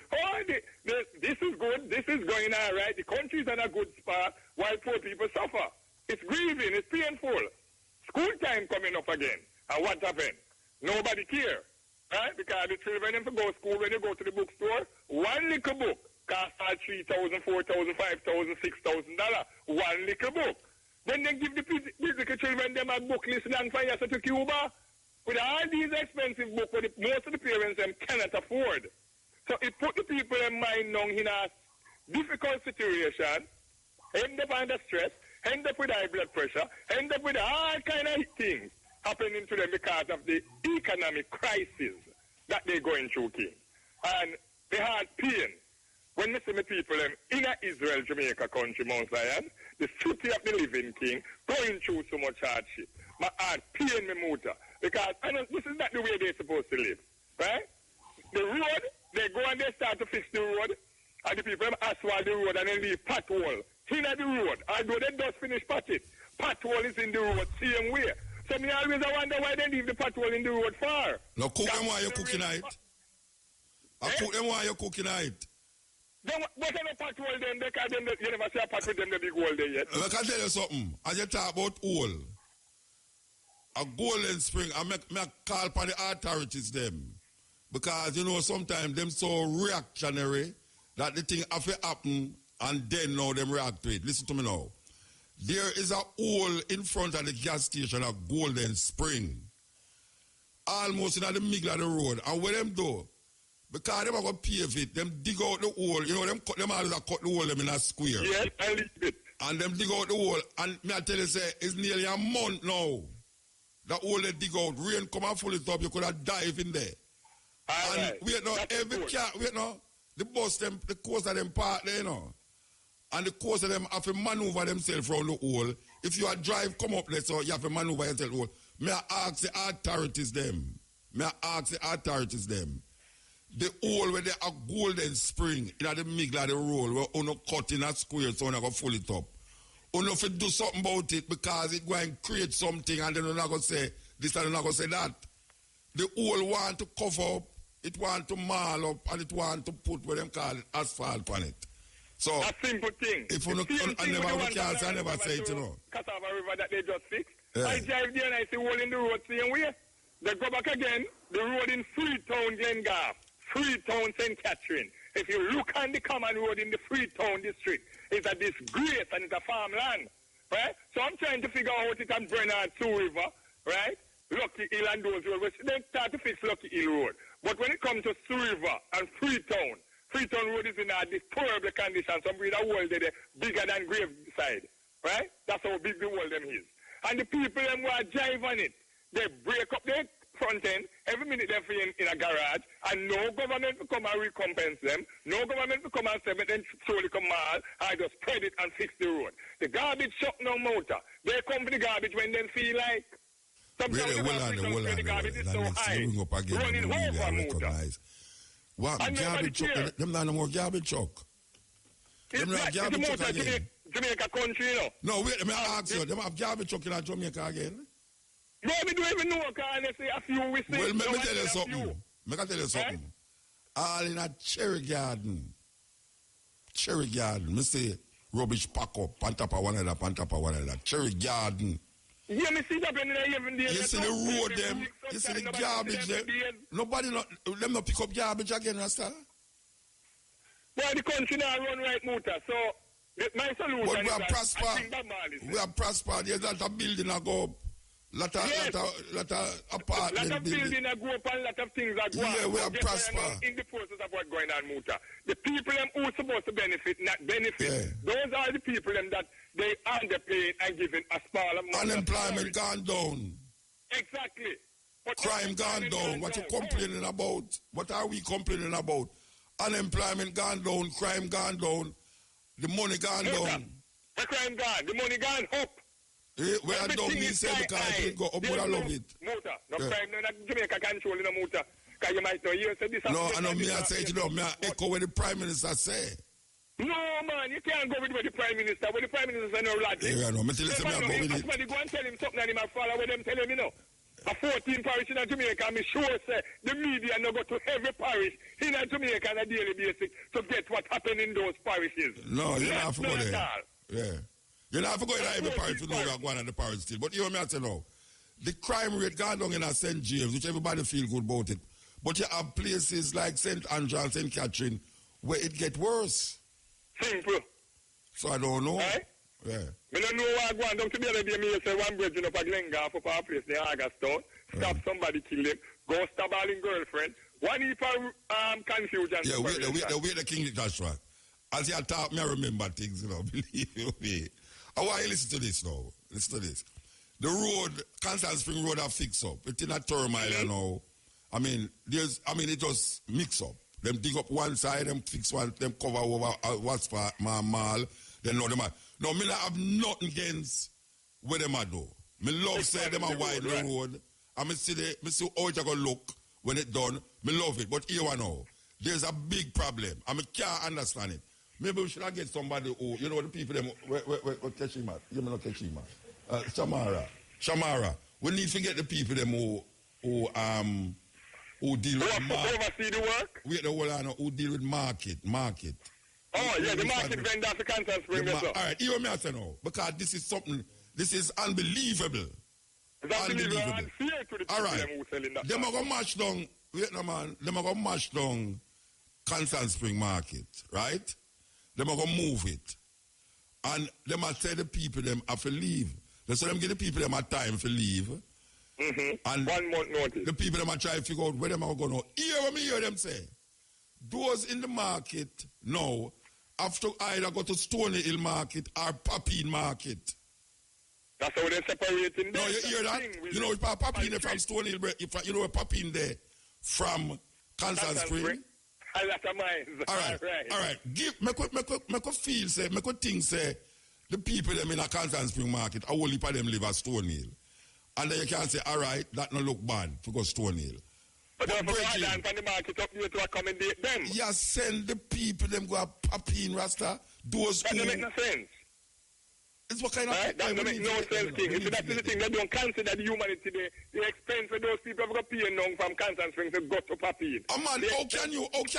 this is good, this is going all right, the country's in a good spot, while poor people suffer. It's grieving, it's painful. School time coming up again, and what happened? Nobody care, right? Because the children have to go to school, when they go to the bookstore, one little book costs $3,000, $4,000, $5,000, $6,000. One little book. Then they give the physical children them a book listen and fire to Cuba. With all these expensive books, most of the parents them cannot afford. So it put the people in mind now in a difficult situation, end up under stress, end up with high blood pressure, end up with all kind of things happening to them because of the economic crisis that they're going through, King. And the heart pain. When we see the people in Israel, Jamaica country, Mount Zion, the city of the living King, going through so much hardship. My heart pain me motor. Because this is not the way they're supposed to live. Right? The road, they go and they start to fix the road, and the people asphalt the road and then leave pothole in the road. Although they just finish patch it, pothole is in the road same way. So me always wonder why they leave the pothole in the road far. Now cook them while you're cooking it. I cook them while you're cooking it. What kind of pothole them? You never see a pot with them the big hole there yet. I can tell you something. As you talk about hole, a golden spring, I call upon the authorities them. Because, you know, sometimes them so reactionary that the thing have to happen and then now them react to it. Listen to me now. There is a hole in front of the gas station at Golden Spring. Almost in the middle of the road. And what them do? Because them are going to pave it, them dig out the hole. You know, them always cut the hole them in a square. Yes, I leave it. And them dig out the hole. And me I tell you, say, it's nearly a month now. The hole they dig out, rain come and full it up, you could have dive in there. All and right. wait now, every car, wait now, the bus them, the course of them part there, you know. And the course of them have to maneuver themselves around the hole. If you are drive, come up there, so you have to maneuver yourself the hole. May I ask the authorities them? The hole where they are Golden Spring, in the middle of the road, where you cut in a square, so you go full it up. You have to do something about it because it going to create something and then you're not going to say this and you're not going to say that. The hole want to cover up, it want to mall up, and it want to put what them call it, asphalt on it. So, a simple thing. If you I never say it, you know. Cassava River that they just fixed. Yeah. I drive there and I see hole in the road same way. They go back again, the road in Freetown, Glengarve, Freetown, St. Catherine. If you look on the common road in the Freetown district, it's a disgrace and it's a farmland, right? So I'm trying to figure out it on Bernard Sioux River, right? Lucky Hill and those roads. They start to fix Lucky Hill Road. But when it comes to Sioux River and Freetown Road is in a deplorable condition. Some breed a wall there bigger than Graveside, right? That's how big the wall them is. And the people them who are drive on it, they break up their front end every minute they're in a garage, and no government will come and recompense them. No government will come and say, but then slowly come out, I just spread it and fix the road. The garbage truck no motor. They come for the garbage when they feel like. Sometimes the garbage is so high. Running over motor. What garbage truck? Them not no more garbage truck. Them not garbage truck again. Jamaica country, you know. No, wait, let me ask you. Them have garbage truck in Jamaica again? No, we don't even know, because they say a few we say. Well, let me tell you something. Let me tell you something. All in a cherry garden. Me say rubbish pack up, pan top of one another. Cherry garden. Yeah, me see that when they even there. You see the road them, you see the garbage them. Nobody them not pick up garbage again, Rasta. Well, the country now run right motor, so my solution but is we are prosper. There's a lot of building that go up. Lot of apartment. Lot of building that go up and lot of things that go up. Yeah, we are prosper. In the process of what's going on, Muta. The people them who are supposed to benefit, not benefit. Yeah. Those are the people them that they underpaying and giving a small amount. Unemployment gone down. Exactly. But crime gone down. What you complaining about? What are we complaining about? Unemployment gone down. Crime gone down. The money gone down. The crime gone. The money gone up. We are done, he said, because it go up, but I love it. Motor. No crime, no Jamaica control in the motor. Because you might know, you said this. No, I know me, I say it, me, I echo what the Prime Minister say. No, man, you can't go with what the Prime Minister. What the Prime Minister say, no, lad. Yeah, I know. Me tell you, I go with it. Somebody go and tell him something and he might follow what them tell him, you know. A 14 parish in Jamaica, I'm sure say the media no go to every parish in Jamaica on a daily basis to get what happened in those parishes. No, you don't have to go there. Yeah. You don't have to go in every parish to know you're going on the parish still. But you know me, I say no. The crime rate gone down in St. James, which everybody feel good about it. But you have places like St. Andrew and St. Catherine where it get worse. Simple. So I don't know. Right? Yeah. I don't know why I go on down to the other day. Me say one bridge up a Glengarf up our place near Augustown. Stop somebody kill him. Go stab all in girlfriend. One heap of confusion. Yeah, wait the King Joshua. As you talk, me I remember things, you know, believe me. I want you listen to this now. Listen to this. The road, Kingston Spring Road, are fixed up. It's in a turmoil, you know. I mean, it just mix up. Them dig up one side, them fix one, them cover over what's for my mall. Then know them. No, me not have nothing against where them are do. Me love say them are wide the road. And me see how it gonna look when it done. Me love it. But here now, there's a big problem. I mean, can't understand it. Maybe we should get somebody who, you know, the people them Keshima. You know Keshima. Shamara. We need to get the people them who deal with oversee the work? Who deal with market. Oh, yeah, the market vendor for Kingston Spring. All right, hear me I say now. Because this is something, this is unbelievable. It's unbelievable. Unfair to the people who selling that. Them are going to mash down, them are going to mash down Kingston Spring Market, right? Them are going to move it. And them are tell the people them have to leave. They say them give the people them a time to leave. And 1 month notice. The people them are trying to figure out where them are going to hear them say. Those in the market now have to either go to Stony Hill Market or Papine Market. That's how they're separating. No, you hear that? You know, if Papine from Stony Hill, if you know Papine there from Kingston Spring. A lot of mines. All right. Make a feel say, make a think say, the people them in a Kingston Spring Market, a whole heap of them live at Stony Hill. And then you can say, all right, that no look bad to go Stony Hill. But don't forget from the market up here to accommodate them. You send the people them go up Papine, Rasta. Those that don't make no sense. It's what kind of... Right? That don't make no sense thing. That's the thing. They don't consider the humanity, the expense for those people who are paying now from Kingston Spring to go to Papine. Oh man, how can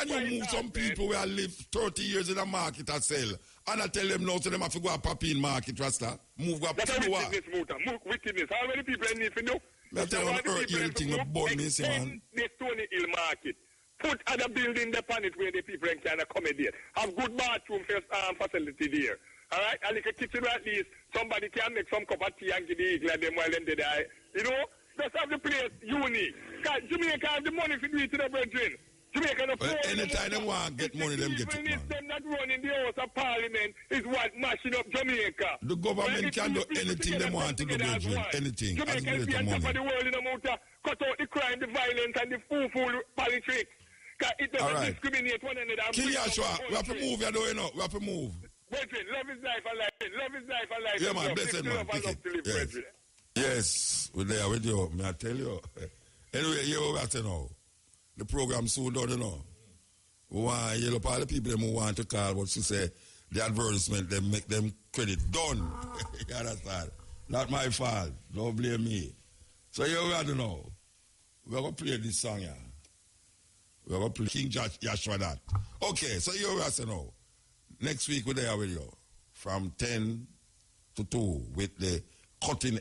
you move some people where I live 30 years in a market and sell? And I tell them now, so them have to go to Papine Market, Rasta. Move go up to the wickedness, Muta. Wickedness. How many people need to do? I tell them everything about me, man. The Stony Hill Market. Put other building upon it where the people can accommodate. Have good bathroom facility there. All right? And like a kitchen at least, somebody can make some cup of tea and give the eagle and them while they die. You know? Just have the place unique. Because Jamaica have the money to do it to the brethren. Jamaica no well, anytime they want to get money, them get it, man. Them not running the House of Parliament is what mashing up Jamaica. The government can do anything they want to do, brethren. Anything. Jamaica is the top of the world in Amuta. Cut out the crime, the violence, and the fool politics. It doesn't discriminate one another. King Joshua, we have to move, you know. We have to move. Brethren, love is life and life. Love is life and life. Yeah, man, blessed man. Pick it. Yes, we're there with you. May I tell you? Anyway, you know what I know. The program soon done, you know. We want you know, all the people who want to call, but she say the advertisement, they make them credit. Done. You understand? Not my fault. Don't blame me. So you got to know. We're going to play this song, yeah. We're going to play King Joshua that. Okay, so you got to know. Next week we're there with you from 10 to 2 with the cutting